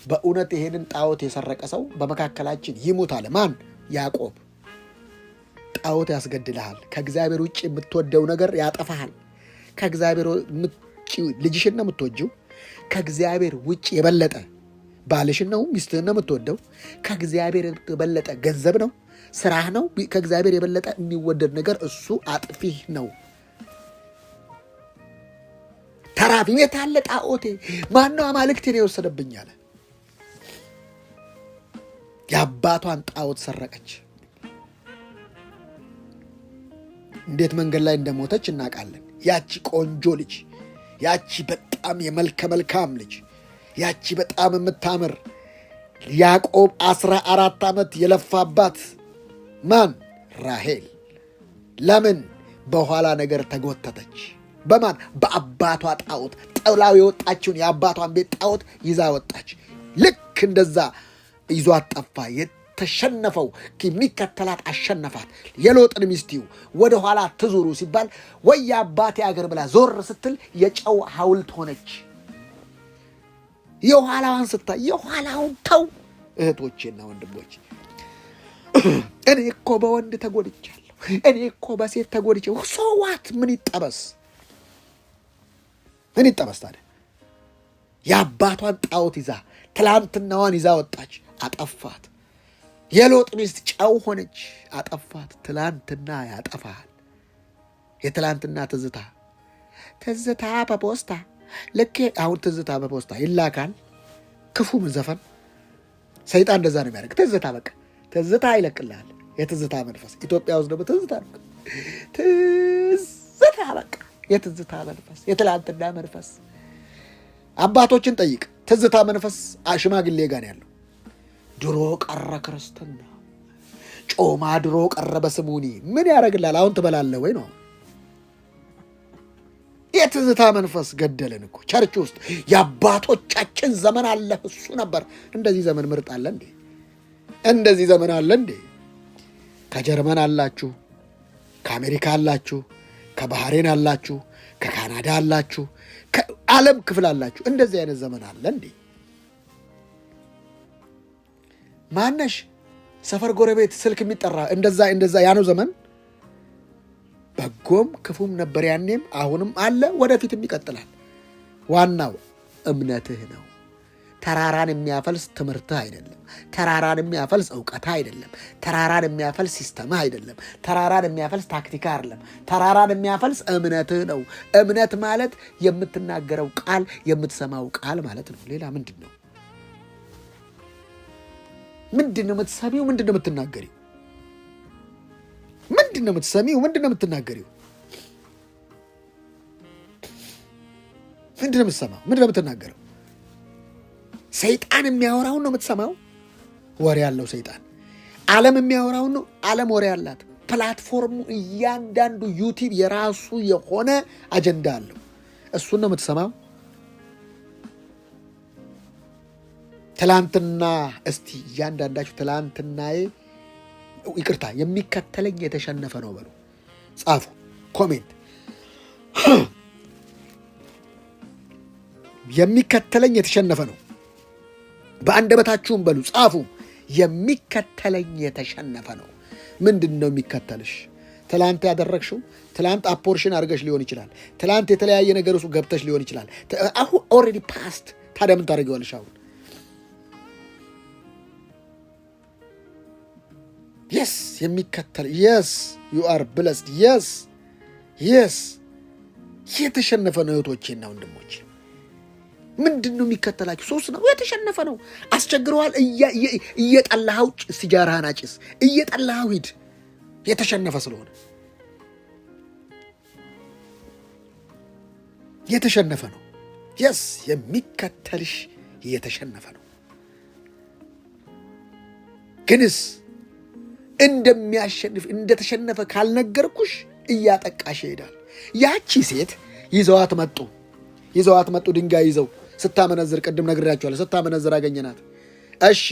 በእውነት ይሄንን ጣዖት የሰረቀ ሰው በመካከላችን ይሙት አለ። ማን? ያዕቆብ። ጣዖት ያስገድልሃል። ከእግዚአብሔር ውጭ የምትወደው ነገር ያጠፋሃል። ከእግዚአብሔር ውጭ ልጅሽን ነው የምትወጂው። ከእግዚአብሔር ውጭ የበለጠ ባልሽን ነው ሚስትህን ነው የምትወደው። ከእግዚአብሔር የበለጠ ገንዘብ ነው፣ ስራህ ነው። ከእግዚአብሔር የበለጠ የሚወደድ ነገር እሱ አጥፊህ ነው። ተራፊ የታለ ጣዖቴ? ማነው አማልክቴን የወሰደብኝ አለ። የአባቷን ጣዖት ሰረቀች። እንዴት መንገድ ላይ እንደሞተች እናውቃለን። ያቺ ቆንጆ ልጅ፣ ያቺ በጣም የመልከ መልካም ልጅ፣ ያቺ በጣም የምታምር ያዕቆብ 14 ዓመት የለፋባት ማን? ራሔል። ለምን? በኋላ ነገር ተጎተተች። በማን? በአባቷ ጣዖት። ጥላው የወጣችውን የአባቷን ቤት ጣዖት ይዛ ወጣች። ልክ እንደዛ ይዟት ጠፋ። የተሸነፈው የሚከተላት አሸነፋት። የሎጥን ሚስቲው ወደ ኋላ ትዙሩ ሲባል ወይ የአባቴ አገር ብላ ዞር ስትል የጨው ሐውልት ሆነች። የኋላዋን ስታይ የኋላውን ተው። እህቶቼና ወንድሞች እኔ እኮ በወንድ ተጎድቻለሁ፣ እኔ እኮ በሴት ተጎድቻለሁ። ሰዋት ምን ይጠበስ? ምን ይጠበስ ታዲያ? የአባቷን ጣዖት ይዛ ትላንትናዋን ይዛ ወጣች፣ አጠፋት። የሎጥ ሚስት ጨው ሆነች፣ አጠፋት። ትላንትና ያጠፋል። የትላንትና ትዝታ በፖስታ ልክ አሁን ትዝታ በፖስታ ይላካል። ክፉ ዘፈን ሰይጣን እንደዛ ነው የሚያደርግ። ትዝታ በቃ ትዝታ ይለቅልሃል። የትዝታ መንፈስ ኢትዮጵያ ውስጥ ደግሞ ትዝታ በቃ የትዝታ መንፈስ፣ የትላንትና መንፈስ። አባቶችን ጠይቅ። ትዝታ መንፈስ ሽማግሌ ጋር ያለው ድሮ ቀረ ክርስትና፣ ጮማ ድሮ ቀረ በስሙኒ። ምን ያደርግላል? አሁን ትበላለህ ወይ ነው። የትዝታ መንፈስ ገደለን እኮ። ቸርች ውስጥ የአባቶቻችን ዘመን አለ፣ እሱ ነበር። እንደዚህ ዘመን ምርጥ አለ እንዴ? እንደዚህ ዘመን አለ እንዴ? ከጀርመን አላችሁ፣ ከአሜሪካ አላችሁ፣ ከባህሬን አላችሁ፣ ከካናዳ አላችሁ፣ ከዓለም ክፍል አላችሁ። እንደዚህ አይነት ዘመን አለ እንዴ? ማነሽ ሰፈር ጎረቤት ስልክ የሚጠራ እንደዛ ያነው ዘመን። በጎም ክፉም ነበር ያኔም፣ አሁንም አለ፣ ወደፊትም ይቀጥላል። ዋናው እምነትህ ነው። ተራራን የሚያፈልስ ትምህርትህ አይደለም። ተራራን የሚያፈልስ እውቀትህ አይደለም። ተራራን የሚያፈልስ ሲስተምህ አይደለም። ተራራን የሚያፈልስ ታክቲካ አይደለም። ተራራን የሚያፈልስ እምነትህ ነው። እምነት ማለት የምትናገረው ቃል፣ የምትሰማው ቃል ማለት ነው። ሌላ ምንድን ነው? ምንድን ነው የምትሰሚው? ምንድን ነው የምትናገሪው? ምንድን ነው የምትሰሚው? ምንድን ነው የምትናገሪው? ምንድን ነው የምትሰማው? ምንድን ነው የምትናገረው? ሰይጣን የሚያወራውን ነው የምትሰማው? ወሬ ያለው ሰይጣን። ዓለም የሚያወራውን ነው። ዓለም ወሬ ያላት። ፕላትፎርሙ እያንዳንዱ ዩቲዩብ የራሱ የሆነ አጀንዳ አለው። እሱን ነው የምትሰማው። ትላንትና እስቲ እያንዳንዳችሁ ትላንትናዬ ይቅርታ የሚከተለኝ የተሸነፈ ነው በሉ። ጻፉ ኮሜንት። የሚከተለኝ የተሸነፈ ነው። በአንደበታችሁም በሉ ጻፉ። የሚከተለኝ የተሸነፈ ነው። ምንድን ነው የሚከተልሽ? ትላንት ያደረግሽው፣ ትላንት አፖርሽን አድርገሽ ሊሆን ይችላል። ትላንት የተለያየ ነገር ውስጥ ገብተሽ ሊሆን ይችላል። አሁን ኦልሬዲ ፓስት። ታዲያ ምን ታደርጊዋለሽ አሁን? የስ የሚከተል የስ ዩ አር ብለስድ የስ የተሸነፈ ነው። እህቶቼና ወንድሞቼ ምንድን ነው የሚከተላችሁ? ሶስት ነው። የተሸነፈ ነው። አስቸግረዋል። እየጠላኸው ሲጃራህን አጭስ፣ እየጠላኸው ሂድ። የተሸነፈ ስለሆነ የተሸነፈ ነው። የስ የሚከተልሽ የተሸነፈ ነው። ግንስ እንደሚያሸንፍ እንደተሸነፈ ካልነገርኩሽ እያጠቃሽ ይሄዳል። ያቺ ሴት ይዘዋት መጡ ድንጋይ ይዘው ስታመነዝር፣ ቅድም ነግሬያቸዋለሁ። ስታመነዝር አገኘናት። እሺ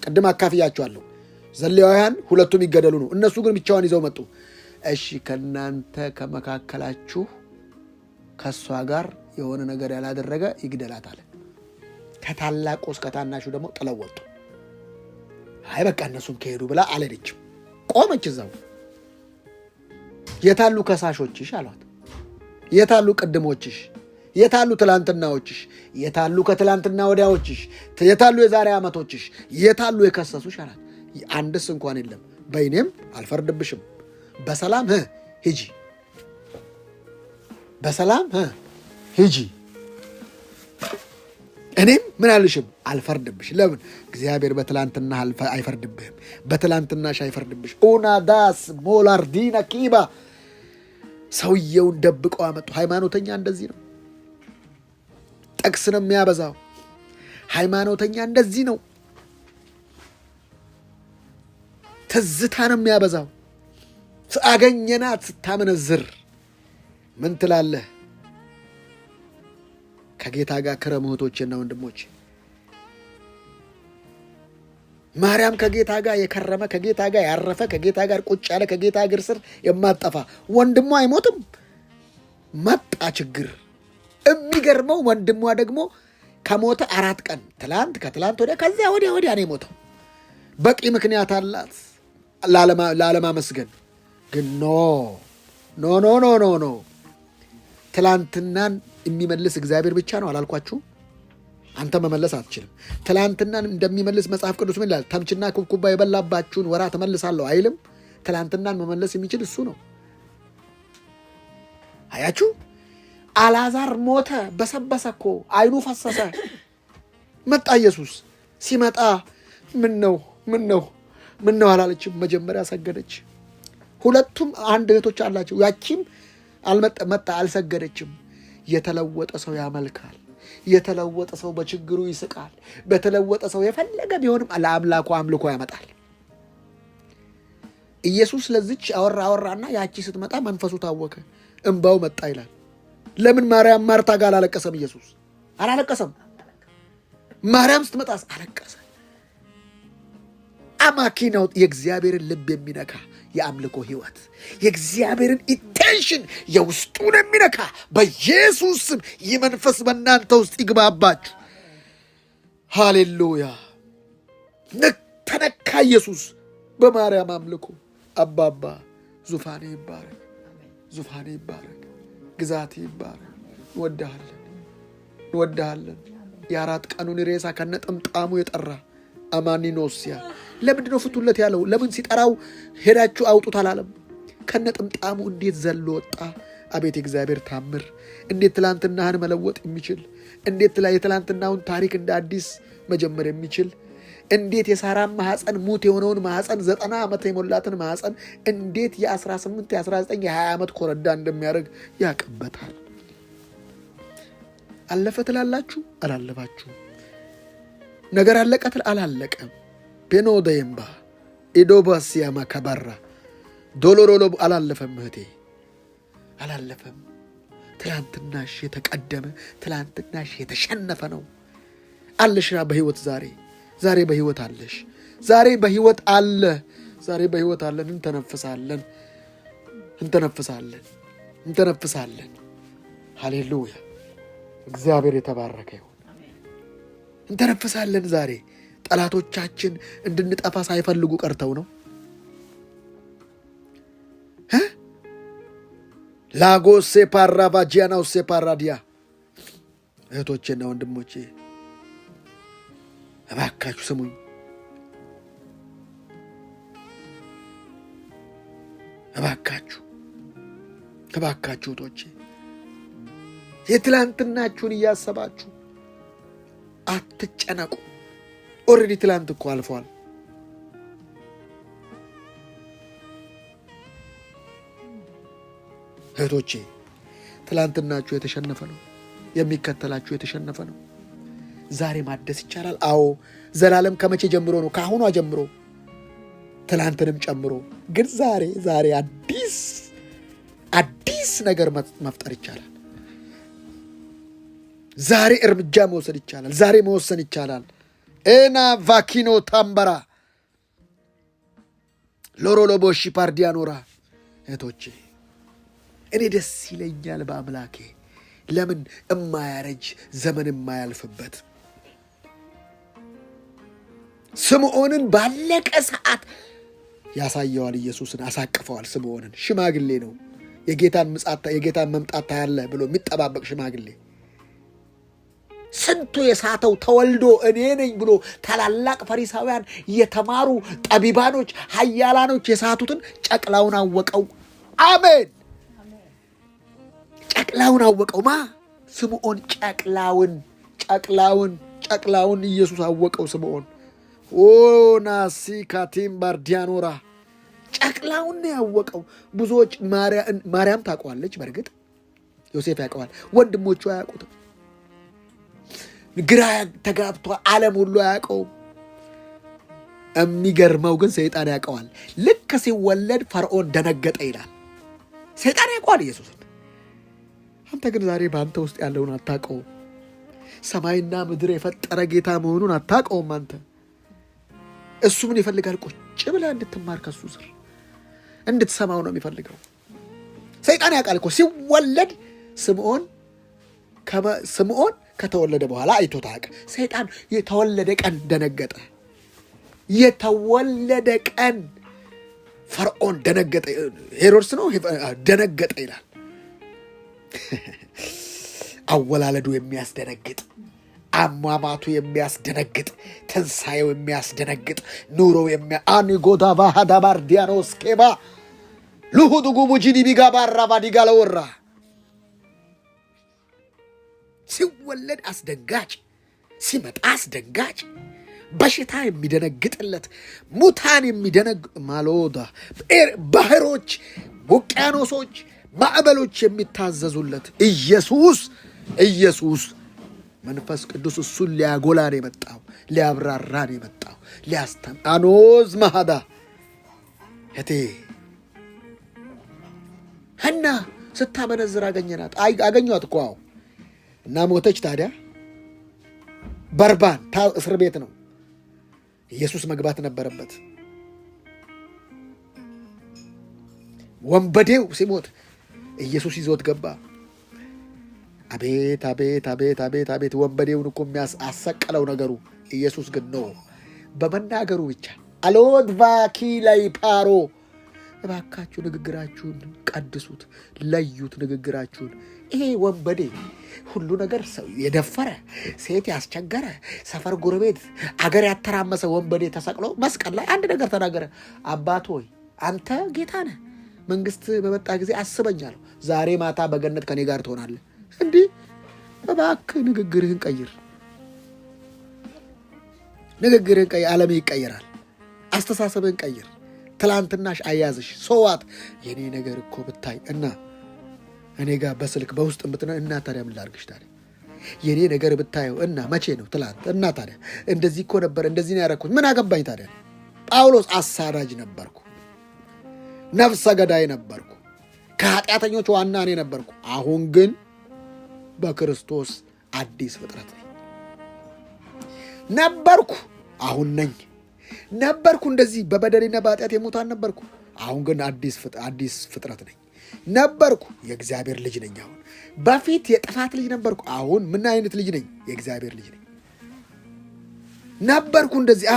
ቅድም አካፍያቸዋለሁ። ዘሌዋውያን ሁለቱም ይገደሉ ነው። እነሱ ግን ብቻዋን ይዘው መጡ። እሺ ከእናንተ ከመካከላችሁ ከእሷ ጋር የሆነ ነገር ያላደረገ ይግደላት አለ። ከታላቁ እስከ ታናሹ ደግሞ ጥለው ወጡ። አይ በቃ እነሱም ከሄዱ ብላ አልሄደችም። ቆመች እዛው። የታሉ ከሳሾችሽ አሏት። የታሉ ቅድሞችሽ? የታሉ ትላንትናዎችሽ? የታሉ ከትላንትና ወዲያዎችሽ? የታሉ የዛሬ ዓመቶችሽ? የታሉ የከሰሱሽ አላት። አንድስ እንኳን የለም። በእኔም አልፈርድብሽም። በሰላም ሂጂ፣ በሰላም ሂጂ። እኔም ምን አልሽም አልፈርድብሽ። ለምን? እግዚአብሔር በትላንትና አይፈርድብህም፣ በትላንትናሽ አይፈርድብሽ። ኡናዳስ ሞላርዲና ኪባ ሰውየውን ደብቀው አመጡ። ሃይማኖተኛ እንደዚህ ነው። ጥቅስ ነው የሚያበዛው። ሃይማኖተኛ እንደዚህ ነው። ትዝታ ነው የሚያበዛው። አገኘናት ስታመነዝር ምን ትላለህ? ከጌታ ጋር ክረሙ እህቶቼና ወንድሞቼ። ማርያም ከጌታ ጋር የከረመ ከጌታ ጋር ያረፈ ከጌታ ጋር ቁጭ ያለ ከጌታ እግር ስር የማጠፋ ወንድሟ አይሞትም። መጣ ችግር። የሚገርመው ወንድሟ ደግሞ ከሞተ 4 ቀን ትላንት ከትላንት ወዲያ ከዚያ ወዲያ ነው የሞተው። በቂ ምክንያት አላት ላለማመስገን። ግን ኖ ትላንትናን የሚመልስ እግዚአብሔር ብቻ ነው አላልኳችሁ? አንተ መመለስ አትችልም። ትላንትናን እንደሚመልስ መጽሐፍ ቅዱስ ምን ይላል? ተምችና ኩብኩባ የበላባችሁን ወራት እመልሳለሁ አይልም? ትላንትናን መመለስ የሚችል እሱ ነው። አያችሁ፣ አልዓዛር ሞተ፣ በሰበሰ እኮ አይኑ ፈሰሰ። መጣ ኢየሱስ። ሲመጣ ምን ነው አላለችም። መጀመሪያ ሰገደች። ሁለቱም አንድ እህቶች አላቸው። ያቺም መጣ አልሰገደችም። የተለወጠ ሰው ያመልካል። የተለወጠ ሰው በችግሩ ይስቃል። በተለወጠ ሰው የፈለገ ቢሆንም ለአምላኩ አምልኮ ያመጣል። ኢየሱስ ለዚች አወራና ያቺ ስትመጣ መንፈሱ ታወከ፣ እንባው መጣ ይላል። ለምን ማርያም ማርታ ጋር አላለቀሰም? ኢየሱስ አላለቀሰም። ማርያም ስትመጣ አለቀሰ። አማኪ ነው የእግዚአብሔርን ልብ የሚነካ የአምልኮ ህይወት፣ የእግዚአብሔርን ኢንቴንሽን የውስጡን የሚነካ በኢየሱስ ስም ይህ መንፈስ በእናንተ ውስጥ ይግባባችሁ። ሃሌሉያ። ተነካ ኢየሱስ በማርያም አምልኮ። አባባ ዙፋኔ ይባረክ፣ ዙፋኔ ይባረክ፣ ግዛቴ ይባረክ። እንወድሃለን። የ4 ቀኑን ሬሳ ከነጥምጣሙ የጠራ አማኒኖስያ ለምንድን ነው ፍቱለት ያለው? ለምን ሲጠራው ሄዳችሁ አውጡት አላለም? ከነጥምጣሙ እንዴት ዘሎ ወጣ! አቤት እግዚአብሔር ታምር! እንዴት ትላንትናህን መለወጥ የሚችል፣ እንዴት የትላንትናውን ታሪክ እንደ አዲስ መጀመር የሚችል፣ እንዴት የሳራን ማህፀን ሙት የሆነውን ማህፀን 90 ዓመት የሞላትን ማህፀን እንዴት የ18 የ19 የ20 ዓመት ኮረዳ እንደሚያደርግ ያቀበታል። አለፈ ትላላችሁ፣ አላለፋችሁ። ነገር አለቀ አላለቀም። ፔኖደየምባ ኢዶባሲያ ማከባራ ዶሎሮሎ አላለፈም። እህቴ አላለፈም። ትላንትናሽ የተቀደመ ትላንትናሽ የተሸነፈ ነው። አለሽ በህይወት ዛሬ በህይወት አለሽ። ዛሬ በህይወት አለ። ዛሬ በህይወት አለን። እንተነፍሳለን። ሃሌሉያ። እግዚአብሔር የተባረከ ይሁን። እንተነፍሳለን። ዛሬ ጠላቶቻችን እንድንጠፋ ሳይፈልጉ ቀርተው ነው። ላጎስ ሴፓራ ቫጂያናው ሴፓራዲያ እህቶቼና ወንድሞቼ እባካችሁ ስሙኝ። እባካችሁ እህቶቼ የትላንትናችሁን እያሰባችሁ አትጨነቁ። ኦልሬዲ ትላንት እኮ አልፏል። እህቶቼ ትላንትናችሁ የተሸነፈ ነው። የሚከተላችሁ የተሸነፈ ነው። ዛሬ ማደስ ይቻላል። አዎ ዘላለም ከመቼ ጀምሮ ነው? ከአሁኗ ጀምሮ ትላንትንም ጨምሮ። ግን ዛሬ አዲስ ነገር መፍጠር ይቻላል። ዛሬ እርምጃ መውሰድ ይቻላል። ዛሬ መወሰን ይቻላል። ኤና ቫኪኖ ታምበራ ሎሮሎቦሺ ፓርዲያኖራ እህቶቼ እኔ ደስ ይለኛል በአምላኬ። ለምን እማያረጅ ዘመን የማያልፍበት ስምዖንን ባለቀ ሰዓት ያሳየዋል። ኢየሱስን አሳቅፈዋል። ስምዖንን ሽማግሌ ነው። የጌታን መምጣት ታያለ ብሎ የሚጠባበቅ ሽማግሌ ስንቱ የሳተው ተወልዶ እኔ ነኝ ብሎ ታላላቅ ፈሪሳውያን የተማሩ ጠቢባኖች ኃያላኖች የሳቱትን ጨቅላውን አወቀው። አሜን። ጨቅላውን አወቀው። ስምዖን ጨቅላውን ጨቅላውን ኢየሱስ አወቀው ስምዖን። ናሲ ካቲም ባርዲያኖራ ጨቅላውን ያወቀው። ብዙዎች ማርያም ታውቀዋለች፣ በእርግጥ ዮሴፍ ያውቀዋል፣ ወንድሞቹ አያውቁትም። ግራ ተጋብቷ ዓለም ሁሉ አያውቀውም። የሚገርመው ግን ሰይጣን ያውቀዋል። ልክ ሲወለድ ፈርዖን ደነገጠ ይላል። ሰይጣን ያውቀዋል ኢየሱስን። አንተ ግን ዛሬ በአንተ ውስጥ ያለውን አታውቀውም። ሰማይና ምድር የፈጠረ ጌታ መሆኑን አታውቀውም አንተ። እሱ ምን ይፈልጋል? ቁጭ ብለህ እንድትማር ከሱ ስር እንድትሰማው ነው የሚፈልገው። ሰይጣን ያውቃል እኮ ሲወለድ ስምዖን ከተወለደ በኋላ አይቶት አያውቅም። ሰይጣን የተወለደ ቀን ደነገጠ። የተወለደ ቀን ፈርዖን ደነገጠ። ሄሮድስ ነው ደነገጠ ይላል። አወላለዱ የሚያስደነግጥ፣ አሟሟቱ የሚያስደነግጥ፣ ትንሣኤው የሚያስደነግጥ፣ ኑሮው አንጎዳ ባህዳ ባርዲያኖስ ኬባ ልሁዱ ጉቡጂኒ ቢጋ ባራባ ዲጋለወራ ሲወለድ አስደንጋጭ፣ ሲመጣ አስደንጋጭ፣ በሽታ የሚደነግጥለት፣ ሙታን ማሎዳ ባህሮች፣ ውቅያኖሶች፣ ማዕበሎች የሚታዘዙለት ኢየሱስ መንፈስ ቅዱስ እሱን ሊያጎላ ነው የመጣው፣ ሊያብራራ ነው የመጣው፣ አኖዝ ማሃዳ እቴ ሐና ስታመነዝር አገኘኋት እኮ እና ሞተች። ታዲያ በርባን እስር ቤት ነው። ኢየሱስ መግባት ነበረበት። ወንበዴው ሲሞት ኢየሱስ ይዞት ገባ። አቤት አቤት አቤት አቤት አቤት! ወንበዴውን እኮ አሰቀለው ነገሩ። ኢየሱስ ግን ነው በመናገሩ ብቻ አሎት ቫኪ ላይ ፓሮ። እባካችሁ ንግግራችሁን ቀድሱት፣ ለዩት ንግግራችሁን። ይሄ ወንበዴ ሁሉ ነገር ሰው የደፈረ ሴት ያስቸገረ ሰፈር ጎረቤት አገር ያተራመሰ ወንበዴ ተሰቅሎ መስቀል ላይ አንድ ነገር ተናገረ። አባት ሆይ አንተ ጌታ ነህ፣ መንግስት በመጣ ጊዜ አስበኛለሁ። ዛሬ ማታ በገነት ከኔ ጋር ትሆናለህ። እንዲህ እባክህ ንግግርህን ቀይር፣ ንግግርህን ቀይር። ዓለም ይቀየራል። አስተሳሰብህን ቀይር። ትላንትናሽ አያዝሽ ሰዋት የኔ ነገር እኮ ብታይ እና እኔ ጋር በስልክ በውስጥ እና ታዲያ ምን ላድርግሽ ታዲያ? የኔ ነገር ብታየው እና መቼ ነው ትላንት እና ታዲያ እንደዚህ እኮ ነበር፣ እንደዚህ ነው ያደረኩት። ምን አገባኝ ታዲያ? ጳውሎስ አሳዳጅ ነበርኩ፣ ነፍሰ ገዳይ ነበርኩ፣ ከኃጢአተኞች ዋና እኔ ነበርኩ። አሁን ግን በክርስቶስ አዲስ ፍጥረት ነኝ። ነበርኩ፣ አሁን ነኝ። ነበርኩ እንደዚህ በበደሌና በኃጢአት የሙታን ነበርኩ። አሁን ግን አዲስ ፍጥረት ነኝ። ነበርኩ የእግዚአብሔር ልጅ ነኝ። አሁን በፊት የጥፋት ልጅ ነበርኩ። አሁን ምን አይነት ልጅ ነኝ? የእግዚአብሔር ልጅ ነኝ። ነበርኩ እንደዚህ፣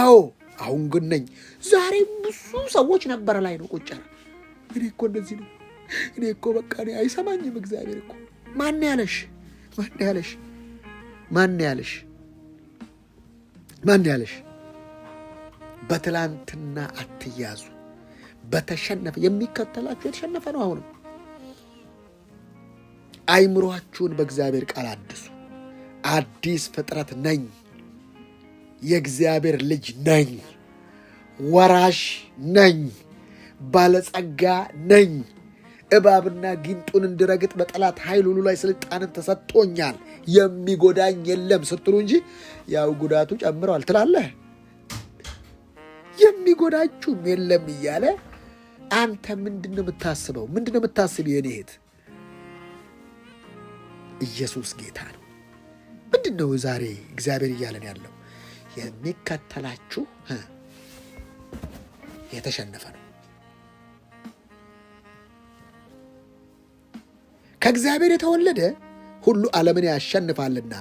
አሁን ግን ነኝ። ዛሬ ብዙ ሰዎች ነበረ ላይ ነው ቁጭ ያለ። እኔ እኮ እንደዚህ ነው፣ እኔ እኮ በቃ እኔ አይሰማኝም እግዚአብሔር እኮ። ማን ያለሽ? ማን ያለሽ? ማን ያለሽ? ማን ያለሽ? በትላንትና አትያዙ። በተሸነፈ የሚከተላችሁ የተሸነፈ ነው። አሁንም አይምሯችሁን በእግዚአብሔር ቃል አድሱ። አዲስ ፍጥረት ነኝ፣ የእግዚአብሔር ልጅ ነኝ፣ ወራሽ ነኝ፣ ባለጸጋ ነኝ። እባብና ጊንጡን እንድረግጥ በጠላት ኃይል ሁሉ ላይ ስልጣንን ተሰጥቶኛል፣ የሚጎዳኝ የለም ስትሉ እንጂ ያው ጉዳቱ ጨምረዋል ትላለህ። የሚጎዳችሁም የለም እያለ አንተ ምንድን ነው የምታስበው? ምንድን ነው የምታስብ? የኔ እህት ኢየሱስ ጌታ ነው። ምንድን ነው ዛሬ እግዚአብሔር እያለን ያለው? የሚከተላችሁ የተሸነፈ ነው። ከእግዚአብሔር የተወለደ ሁሉ ዓለምን ያሸንፋልና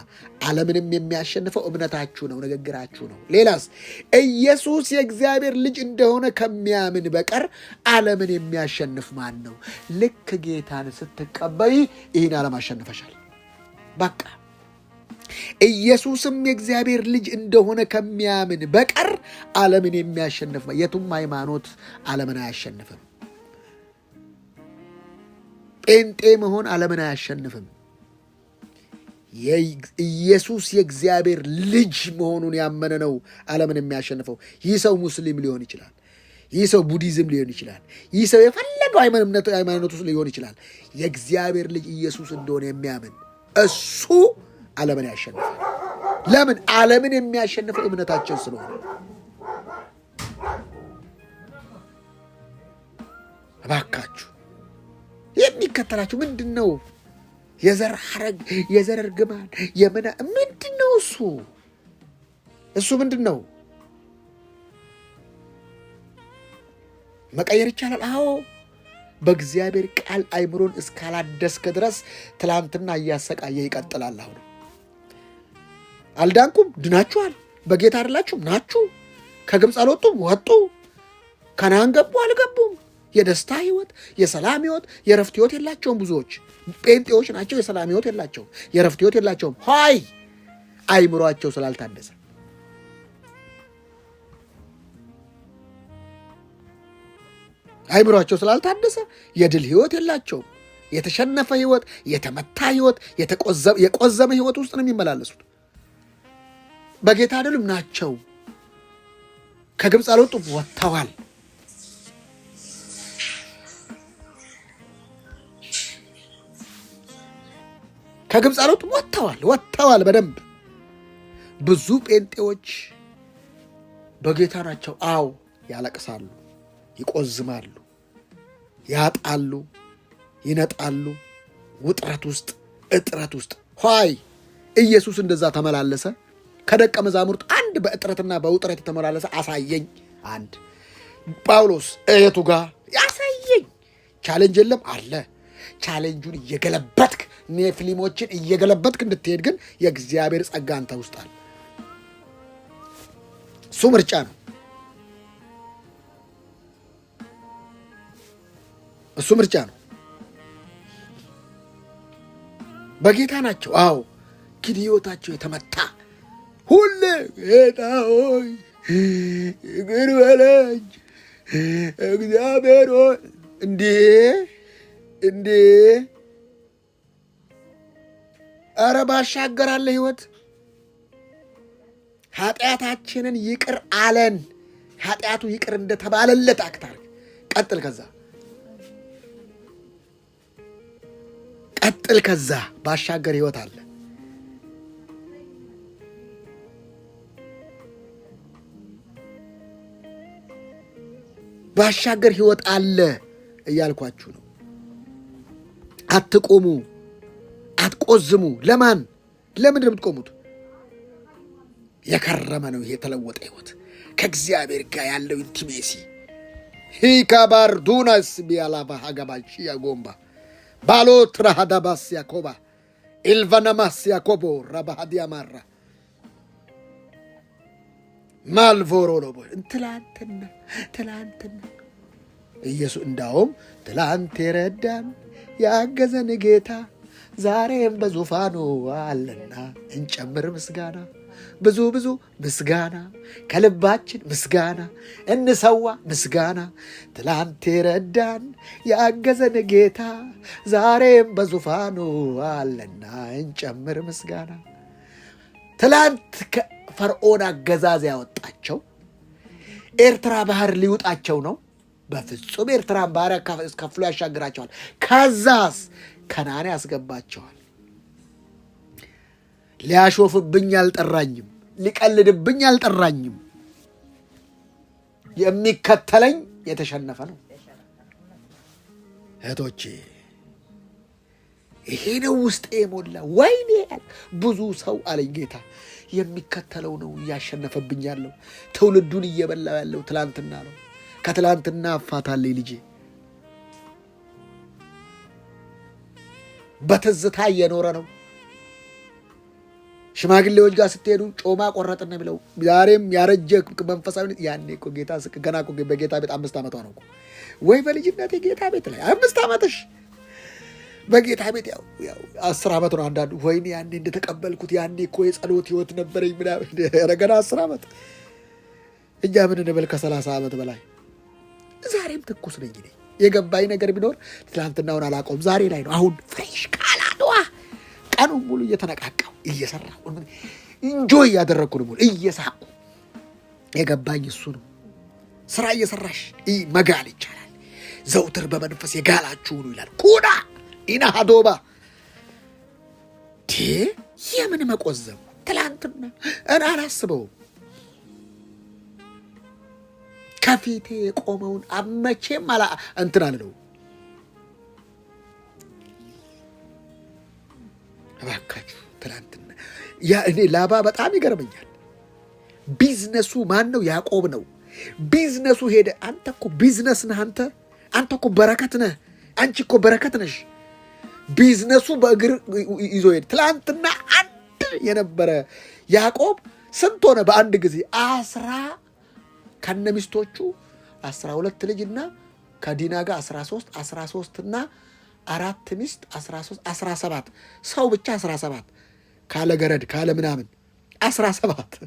ዓለምንም የሚያሸንፈው እምነታችሁ ነው፣ ንግግራችሁ ነው። ሌላስ? ኢየሱስ የእግዚአብሔር ልጅ እንደሆነ ከሚያምን በቀር ዓለምን የሚያሸንፍ ማን ነው? ልክ ጌታን ስትቀበይ ይህን ዓለም አሸንፈሻል። በቃ ኢየሱስም የእግዚአብሔር ልጅ እንደሆነ ከሚያምን በቀር ዓለምን የሚያሸንፍ የቱም ሃይማኖት ዓለምን አያሸንፍም። ጴንጤ መሆን ዓለምን አያሸንፍም። ኢየሱስ የእግዚአብሔር ልጅ መሆኑን ያመነ ነው ዓለምን የሚያሸንፈው። ይህ ሰው ሙስሊም ሊሆን ይችላል። ይህ ሰው ቡዲዝም ሊሆን ይችላል። ይህ ሰው የፈለገው ሃይማኖት ውስጥ ሊሆን ይችላል። የእግዚአብሔር ልጅ ኢየሱስ እንደሆነ የሚያምን እሱ ዓለምን ያሸንፋል። ለምን? ዓለምን የሚያሸንፈው እምነታችን ስለሆነ። እባካችሁ የሚከተላችሁ ምንድን ነው? የዘር ሐረግ፣ የዘር እርግማን፣ ምንድን ነው እሱ ምንድን ነው? መቀየር ይቻላል። አዎ፣ በእግዚአብሔር ቃል አይምሮን እስካላደስከ ድረስ ትላንትና እያሰቃየ ይቀጥላል። አሁን አልዳንኩም፣ ድናችኋል። በጌታ አይደላችሁም፣ ናችሁ። ከግብፅ አልወጡም፣ ወጡ። ከነዓን ገቡ፣ አልገቡም። የደስታ ህይወት፣ የሰላም ህይወት፣ የረፍት ህይወት የላቸውም። ብዙዎች ጴንጤዎች ናቸው፣ የሰላም ህይወት የላቸውም፣ የረፍት ህይወት የላቸውም። ሆይ አይምሯቸው ስላልታደሰ። አይምሯቸው ስላልታደሰ የድል ህይወት የላቸውም። የተሸነፈ ህይወት፣ የተመታ ህይወት፣ የቆዘመ ህይወት ውስጥ ነው የሚመላለሱት። በጌታ አይደሉም፣ ናቸው። ከግብፅ አልወጡም፣ ወጥተዋል። ከግብፅ አልወጡም፣ ወጥተዋል። በደንብ ብዙ ጴንጤዎች በጌታ ናቸው። አዎ፣ ያለቅሳሉ፣ ይቆዝማሉ፣ ያጣሉ፣ ይነጣሉ። ውጥረት ውስጥ፣ እጥረት ውስጥ። ሆይ ኢየሱስ እንደዛ ተመላለሰ። ከደቀ መዛሙርት አንድ በእጥረትና በውጥረት የተመላለሰ አሳየኝ። አንድ ጳውሎስ እየቱ ጋር ያሳየኝ። ቻሌንጅ የለም አለ። ቻሌንጁን እየገለበትክ ኔፊሊሞችን እየገለበትክ እንድትሄድ ግን የእግዚአብሔር ጸጋ አንተ ውስጥ አለ። እሱ ምርጫ ነው። እሱ ምርጫ ነው። በጌታ ናቸው። አዎ፣ ግን ሕይወታቸው የተመታ ሁሌ ጌታ ሆይ ይቅር በለኝ እግዚአብሔር ሆይ እንዴ ኧረ ባሻገራለ ሕይወት ኃጢአታችንን ይቅር አለን። ኃጢአቱ ይቅር እንደተባለለት አክታር ቀጥል ከዛ ባሻገር ሕይወት አለ። ባሻገር ሕይወት አለ እያልኳችሁ ነው። አትቆሙ፣ አትቆዝሙ። ለምን የምትቆሙት? የከረመ ነው ይሄ የተለወጠ ሕይወት ከእግዚአብሔር ጋር ያለው ኢንቲሜሲ ሂካባር ዱናስ ቢያላባ ሀገባሽ ያጎምባ ባሎ ትራሃዳባስ ያኮባ ኢልቫናማስ ያኮቦ ረባሃዲያ ማራ ማልቮሮ ነው። ትላንትና ኢየሱስ እንዳውም ትላንት የረዳን ያገዘን ጌታ ዛሬም በዙፋኑ አለና እንጨምር ምስጋና። ብዙ ምስጋና ከልባችን ምስጋና እንሰዋ ምስጋና። ትላንት የረዳን ያገዘን ጌታ ዛሬም በዙፋኑ አለና እንጨምር ምስጋና። ትላንት ከፈርዖን አገዛዝ ያወጣቸው ኤርትራ ባህር ሊውጣቸው ነው። በፍጹም ኤርትራን ባህር ከፍሎ ያሻግራቸዋል። ከዛስ ከነዓን ያስገባቸዋል። ሊያሾፍብኝ አልጠራኝም፣ ሊቀልድብኝ አልጠራኝም። የሚከተለኝ የተሸነፈ ነው። እህቶቼ ይሄ ነው ውስጤ የሞላ። ወይኔ ብዙ ሰው አለኝ ጌታ የሚከተለው ነው እያሸነፈብኝ ያለው፣ ትውልዱን እየበላው ያለው ትላንትና ነው። ከትላንትና አፋታለኝ ልጄ። በትዝታ እየኖረ ነው። ሽማግሌዎች ጋር ስትሄዱ ጮማ ቆረጥን ነው የሚለው። ዛሬም ያረጀ መንፈሳዊነት። ያኔ እኮ ጌታ ገና እኮ በጌታ ቤት 5 ዓመቷ ነው እኮ። ወይ በልጅነት የጌታ ቤት ላይ 5 ዓመትሽ በጌታ ቤት ያው 10 ዓመት ነው አንዳንዱ። ወይኔ ያኔ እንደተቀበልኩት ያኔ እኮ የጸሎት ህይወት ነበረኝ ምናምን። ገና 10 ዓመት እኛ ምን እንበል ከ30 ዓመት በላይ። ዛሬም ትኩስ ነኝ እኔ። የገባኝ ነገር ቢኖር ትናንትናውን አላውቀውም፣ ዛሬ ላይ ነው። አሁን ፍሬሽ ቀኑን ሙሉ እየተነቃቃው እየሰራሁ እንጆይ ያደረግኩ ነው ሙሉ እየሳቁ የገባኝ እሱ ነው። ስራ እየሰራሽ መጋል ይቻላል። ዘውትር በመንፈስ የጋላችሁ ነው ይላል። ኩና ኢናሃዶባ የምን መቆዘም ትላንትና አላስበውም። ከፊቴ የቆመውን አመቼም እንትን አልለው። እባካችሁ ትላንትና እኔ ላባ በጣም ይገርመኛል። ቢዝነሱ ማን ነው? ያዕቆብ ነው። ቢዝነሱ ሄደ። አንተ እኮ ቢዝነስ ነህ። አንተ እኮ በረከት ነህ። አንቺ እኮ በረከት ነሽ። ቢዝነሱ በእግር ይዞ ሄደ። ትላንትና አንድ የነበረ ያዕቆብ ስንት ሆነ በአንድ ጊዜ? 10 ከነሚስቶቹ 12 ልጅና ከዲና ጋር 13 እና 4 ሚስት 17 ሰው ብቻ 17 ካለ ገረድ ካለ ምናምን 17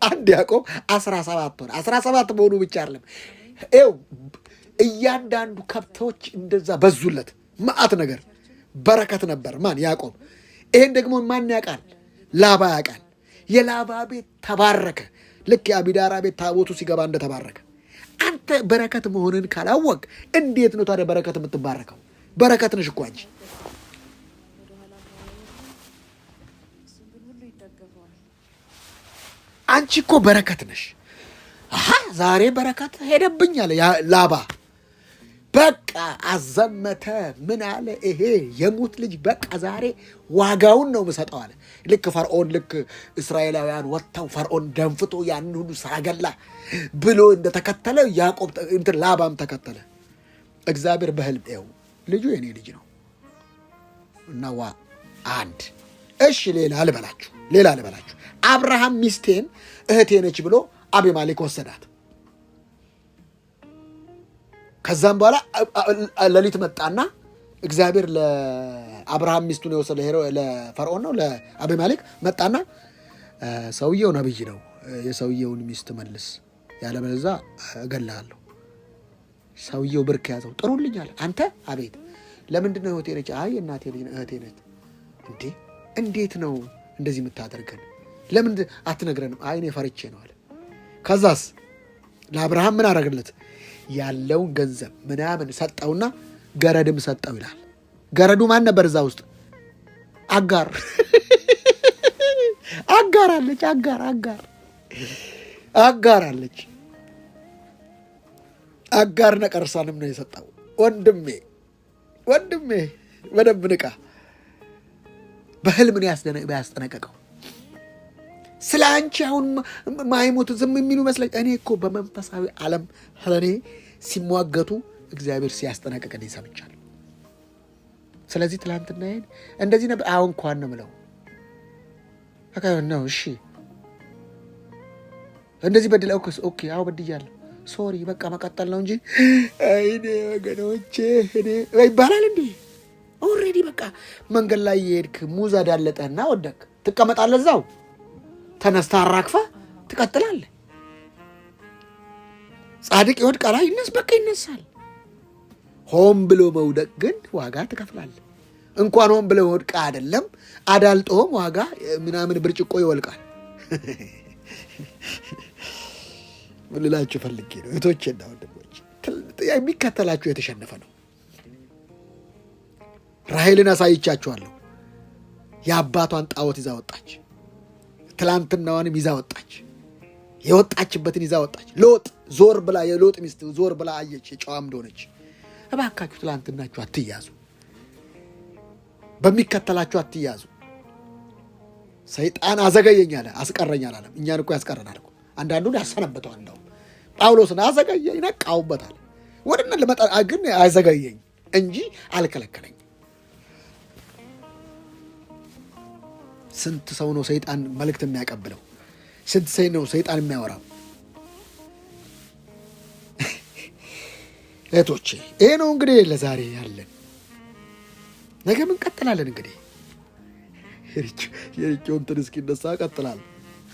አንድ ያዕቆብ 17 ሆነ። 17 መሆኑ ብቻ አይደለም፣ ይኸው እያንዳንዱ ከብቶች እንደዛ በዙለት። መዓት ነገር በረከት ነበር። ማን? ያዕቆብ። ይሄን ደግሞ ማን ያውቃል? ላባ ያውቃል። የላባ ቤት ተባረከ። ልክ የአቢዳራ ቤት ታቦቱ ሲገባ እንደተባረከ። አንተ በረከት መሆንን ካላወቅ እንዴት ነው ታዲያ በረከት የምትባረከው? በረከት ነሽ እኮ አንቺ። አንቺ እኮ በረከት ነሽ። ዛሬ በረከት ሄደብኝ አለ ላባ። በቃ አዘመተ። ምን አለ? ይሄ የሙት ልጅ በቃ ዛሬ ዋጋውን ነው የምሰጠው አለ። ልክ ፈርዖን ልክ እስራኤላውያን ወጥተው ፈርዖን ደንፍቶ ያን ሁሉ ሰረገላ ብሎ እንደተከተለ ያዕቆብ ላባም ተከተለ። እግዚአብሔር በህልም ይኸው ልጁ የኔ ልጅ ነው እና አንድ እሺ ሌላ ልበላችሁ አብርሃም ሚስቴን እህቴ ነች ብሎ አቤማሌክ ወሰዳት። ከዛም በኋላ ሌሊት መጣና እግዚአብሔር ለአብርሃም ሚስቱን የወሰደ ለፈርዖን ነው ለአቤማሌክ መጣና ሰውየው ነብይ ነው፣ የሰውየውን ሚስት መልስ፣ ያለበለዚያ እገልሃለሁ። ሰውየው ብርክ ያዘው። ጥሩልኝ አለ። አንተ አቤት፣ ለምንድን ነው እህቴ ነች? አይ እናቴ ልጅ እህቴ ነች። እንዴት ነው እንደዚህ የምታደርገን? ለምን አትነግረንም? አይ እኔ ፈርቼ ነው አለ። ከዛስ ለአብርሃም ምን አደረግለት? ያለውን ገንዘብ ምናምን ሰጠውና ገረድም ሰጠው ይላል። ገረዱ ማን ነበር እዛ ውስጥ? አጋር አለች። አጋር አለች። አጋር ነቀርሳንም ነው የሰጠው። ወንድሜ በደንብ ንቃ። በህልም ነው ያስጠነቀቀው። ስለ አንቺ አሁን ማይሞት ዝም የሚሉ መስለኝ። እኔ እኮ በመንፈሳዊ ዓለም ስለኔ ሲሟገቱ እግዚአብሔር ሲያስጠነቀቀኝ ሰምቻለሁ። ስለዚህ ትላንትና ይሄን እንደዚህ ነበር። አሁን እንኳን ነው የምለው ነው። እሺ እንደዚህ በድለው ኦኬ፣ አዎ በድያለሁ፣ ሶሪ፣ በቃ መቀጠል ነው እንጂ አይኔ ወገኖቼ እኔ ይባላል እንዴ? ኦልሬዲ በቃ መንገድ ላይ የሄድክ ሙዝ አዳለጠህና ወደክ ትቀመጣለህ እዛው። ተነስታ አራግፋ ትቀጥላለህ። ጻድቅ ይወድቃል፣ ይነሳል። ሆን ብሎ መውደቅ ግን ዋጋ ትከፍላለህ። እንኳን ሆን ብሎ ወድቃ አይደለም አዳልጦም ዋጋ ምናምን ብርጭቆ ይወልቃል። ምን ልላችሁ ፈልጌ ነው እህቶቼና ወንድሞች፣ የሚከተላችሁ የተሸነፈ ነው። ራሔልን አሳይቻችኋለሁ። የአባቷን ጣዖት ይዛ ወጣች። ትላንትናዋንም ይዛ ወጣች። የወጣችበትን ይዛ ወጣች። ሎጥ ዞር ብላ የሎጥ ሚስት ዞር ብላ አየች፣ የጨዋም እንደሆነች። እባካችሁ ትላንትናችሁ አትያዙ፣ በሚከተላችሁ አትያዙ። ሰይጣን አዘገየኝ አለ፣ አስቀረኝ አላለም። እኛን እኮ ያስቀረናል እኮ። አንዳንዱን ያሰነበተዋል። እንደውም ጳውሎስን አዘገየኝ ነቃውበታል። ወደና ለመጣ ግን አዘገየኝ እንጂ አልከለከለኝ። ስንት ሰው ነው ሰይጣን መልእክት የሚያቀብለው? ስንት ሰው ነው ሰይጣን የሚያወራው? እህቶቼ ይሄ ነው እንግዲህ ለዛሬ ያለን። ነገም እንቀጥላለን። እንግዲህ የሪቾን እንትን እስኪነሳ እቀጥላለሁ።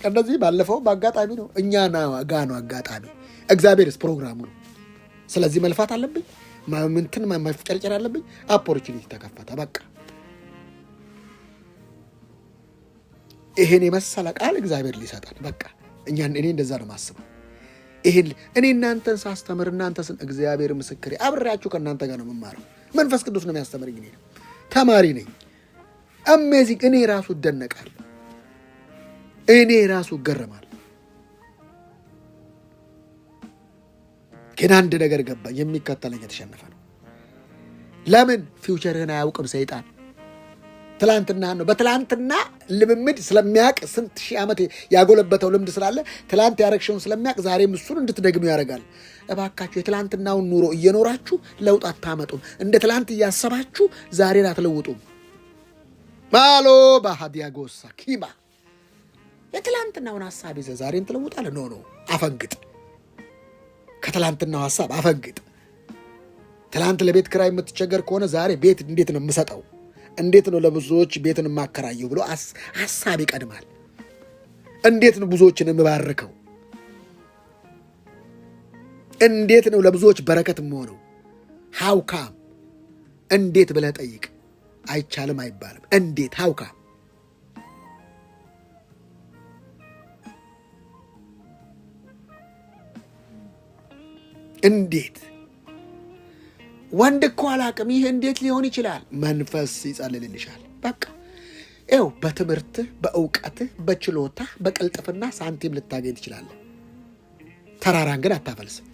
እንደዚህ ባለፈው በአጋጣሚ ነው እኛ ጋ ነው አጋጣሚ። እግዚአብሔርስ ፕሮግራሙ ነው። ስለዚህ መልፋት አለብኝ፣ ምንትን መፍጨርጨር አለብኝ። ኦፖርቹኒቲ ተከፈተ። በቃ ይሄን የመሰለ ቃል እግዚአብሔር ሊሰጠን በቃ እኔ እንደዛ ነው የማስበው። ይሄን እኔ እናንተን ሳስተምር እግዚአብሔር ምስክሬ አብሬያችሁ ከእናንተ ጋር ነው የምማረው። መንፈስ ቅዱስ ነው የሚያስተምረኝ። እኔ ተማሪ ነኝ። አሜዚንግ። እኔ ራሱ እደነቃለሁ። እኔ ራሱ እገረማለሁ። ግን አንድ ነገር ገባኝ፣ የሚከተለኝ የተሸነፈ ነው። ለምን? ፊውቸርህን አያውቅም ሰይጣን። ትላንትና ነው። በትላንትና ልምምድ ስለሚያውቅ ስንት ሺህ ዓመት ያጎለበተው ልምድ ስላለ ትላንት ያረግሽውን ስለሚያውቅ ዛሬም እሱን እንድትደግሙ ያደርጋል። እባካችሁ የትላንትናውን ኑሮ እየኖራችሁ ለውጥ አታመጡም። እንደ ትላንት እያሰባችሁ ዛሬን አትለውጡም። ማሎ ባህዲያጎሳ ኪማ የትላንትናውን ሀሳብ ይዘህ ዛሬን ትለውጣለህ? ኖ አፈንግጥ። ከትላንትናው ሀሳብ አፈንግጥ። ትላንት ለቤት ክራይ የምትቸገር ከሆነ ዛሬ ቤት እንዴት ነው የምሰጠው? እንዴት ነው ለብዙዎች ቤትን የማከራየው ብሎ ሀሳብ ይቀድማል። እንዴት ነው ብዙዎችን የምባርከው? እንዴት ነው ለብዙዎች በረከት የምሆነው? ሀውካም እንዴት ብለህ ጠይቅ። አይቻልም አይባልም። እንዴት ሀውካም እንዴት ወንድ እኮ አላቅም። ይህ እንዴት ሊሆን ይችላል? መንፈስ ይጸልልልሻል። በቃ ይኸው በትምህርትህ፣ በእውቀትህ፣ በችሎታ፣ በቅልጥፍና ሳንቲም ልታገኝ ትችላለህ። ተራራን ግን አታፈልስም።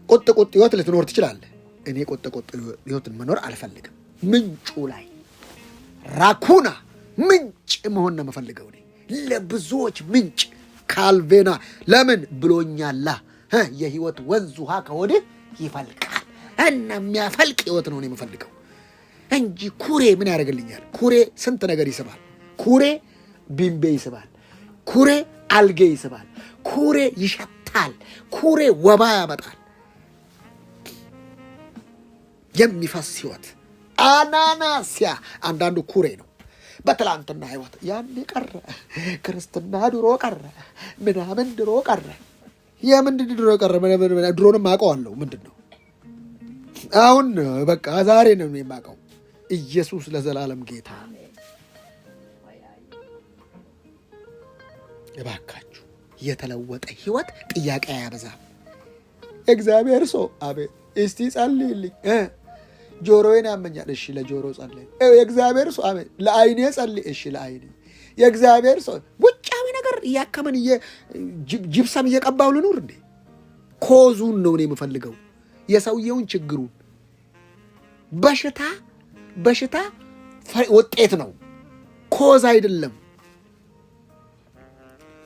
ቁጥ ህይወት ልትኖር ትችላለህ። እኔ ቁጥ ህይወትን መኖር አልፈልግም። ምንጩ ላይ ራኩና ምንጭ መሆን ነው የምፈልገው። ለብዙዎች ምንጭ ካልቬና ለምን ብሎኛላ። የህይወት ወንዝ ውሃ ከወድህ ይፈልቃል እና የሚያፈልቅ ህይወት ነው የምፈልገው እንጂ ኩሬ ምን ያደርግልኛል? ኩሬ ስንት ነገር ይስባል። ኩሬ ቢምቤ ይስባል። ኩሬ አልጌ ይስባል። ኩሬ ይሸታል። ኩሬ ወባ ያመጣል። የሚፈስ ህይወት አናናሲያ አንዳንዱ ኩሬ ነው። በትላንትና ህይወት ያን ቀረ፣ ክርስትና ድሮ ቀረ፣ ምናምን ድሮ ቀረ። የምንድን ድሮ ቀረ? ድሮንም አውቀዋለሁ። ምንድን ነው አሁን? በቃ ዛሬ ነው የማውቀው። ኢየሱስ ለዘላለም ጌታ። እባካችሁ የተለወጠ ህይወት ጥያቄ አያበዛም። እግዚአብሔር ሰው አቤት እስቲ ጸልይልኝ። ጆሮዬን ያመኛል። እሺ ለጆሮ ጸልይ። የእግዚአብሔር ሰው አቤት ለአይኔ ጸልይ። እሺ ለአይኔ። የእግዚአብሔር ሰው ውጫዊ ነገር እያከመን ጅብሰም እየቀባው ልኑር እንዴ? ኮዙን ነው እኔ የምፈልገው፣ የሰውየውን ችግሩን። በሽታ ውጤት ነው፣ ኮዝ አይደለም።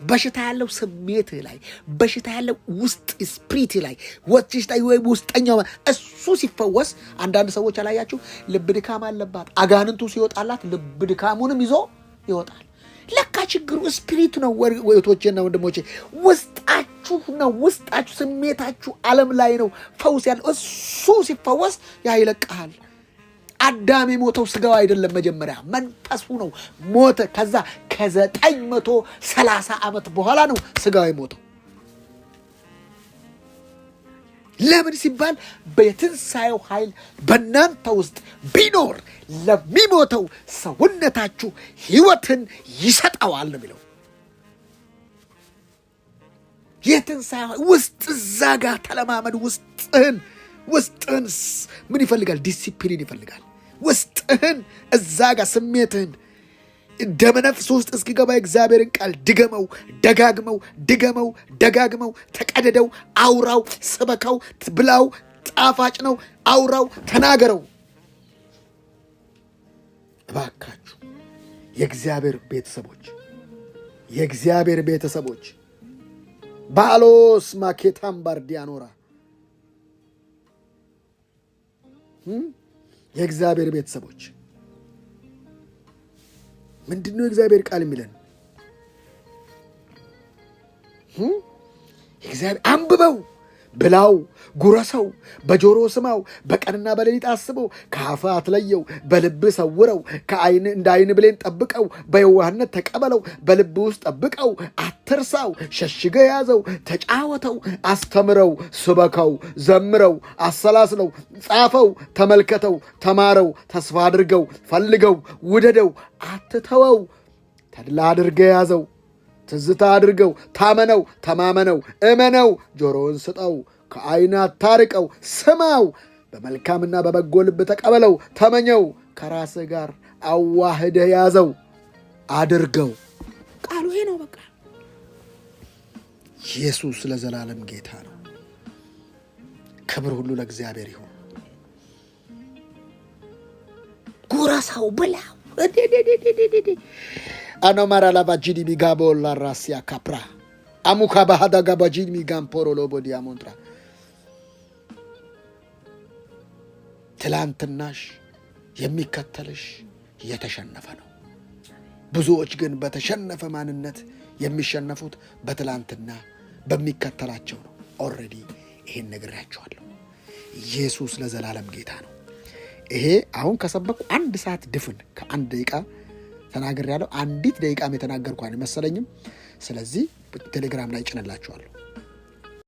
በሽታ ያለው ስሜትህ ላይ፣ በሽታ ያለው ውስጥ ስፕሪት ላይ ወይም ውስጠኛው እሱ ሲፈወስ፣ አንዳንድ ሰዎች አላያችሁ? ልብ ድካም አለባት። አጋንንቱ ሲወጣላት ልብ ድካሙንም ይዞ ይወጣል። ለካ ችግሩ ስፒሪት ነው። ወይቶቼና ወንድሞቼ ውስጣችሁ ነው። ውስጣችሁ ስሜታችሁ ዓለም ላይ ነው ፈውስ ያለው። እሱ ሲፈወስ ያ ይለቅሃል። አዳም የሞተው ስጋው አይደለም፣ መጀመሪያ መንፈሱ ነው ሞተ። ከዛ ከ930 ዓመት በኋላ ነው ስጋው የሞተው። ለምን ሲባል በትንሣኤው ኃይል በእናንተ ውስጥ ቢኖር ለሚሞተው ሰውነታችሁ ሕይወትን ይሰጠዋል ነው የሚለው። የትንሣኤው ውስጥ እዛ ጋር ተለማመድ። ውስጥህን ምን ይፈልጋል? ዲሲፕሊን ይፈልጋል። ውስጥህን እዛ ጋር ስሜትህን ደመነፍስ ውስጥ እስኪገባ የእግዚአብሔርን ቃል ደጋግመው ተቀደደው፣ አውራው፣ ስበካው፣ ብላው፣ ጣፋጭ ነው፣ አውራው፣ ተናገረው። እባካችሁ የእግዚአብሔር ቤተሰቦች ባሎስ ማኬታም ባርዲያኖራ የእግዚአብሔር ቤተሰቦች ምንድን ነው የእግዚአብሔር ቃል የሚለን? እግዚአብሔር አንብበው ብላው፣ ጉረሰው፣ በጆሮ ስማው፣ በቀንና በሌሊት አስበው፣ ከአፍ አትለየው፣ በልብ ሰውረው፣ እንደ ዓይን ብሌን ጠብቀው፣ በየዋህነት ተቀበለው፣ በልብ ውስጥ ጠብቀው፣ አትርሳው፣ ሸሽገ ያዘው፣ ተጫወተው፣ አስተምረው፣ ስበከው፣ ዘምረው፣ አሰላስለው፣ ጻፈው፣ ተመልከተው፣ ተማረው፣ ተስፋ አድርገው፣ ፈልገው፣ ውደደው፣ አትተወው፣ ተድላ አድርገ ያዘው፣ ትዝታ አድርገው፣ ታመነው፣ ተማመነው፣ እመነው፣ ጆሮውን ስጠው፣ ከዓይን አታርቀው፣ ስማው፣ በመልካምና በበጎ ልብ ተቀበለው፣ ተመኘው፣ ከራስህ ጋር አዋህደህ ያዘው፣ አድርገው። ቃሉ ይሄ ነው። በቃ ኢየሱስ ለዘላለም ጌታ ነው። ክብር ሁሉ ለእግዚአብሔር ይሁን። ጉረሳው፣ ብላው አኖማራ ላባጂዲ ቢጋቦ ላራሲያ ካፕራ አሙካ ባህዳ ጋባጂዲ ሚጋምፖሮ ሎቦዲ አሞንትራ ትላንትናሽ የሚከተልሽ የተሸነፈ ነው። ብዙዎች ግን በተሸነፈ ማንነት የሚሸነፉት በትላንትና በሚከተላቸው ነው። ኦልሬዲ ይሄን ነግሬያቸዋለሁ። ኢየሱስ ለዘላለም ጌታ ነው። ይሄ አሁን ከሰበኩ 1 ሰዓት ድፍን ከ1 ደቂቃ ተናገር ያለው 1 ደቂቃም የተናገርኩ አይመስለኝም። ስለዚህ ቴሌግራም ላይ ጭንላችኋለሁ።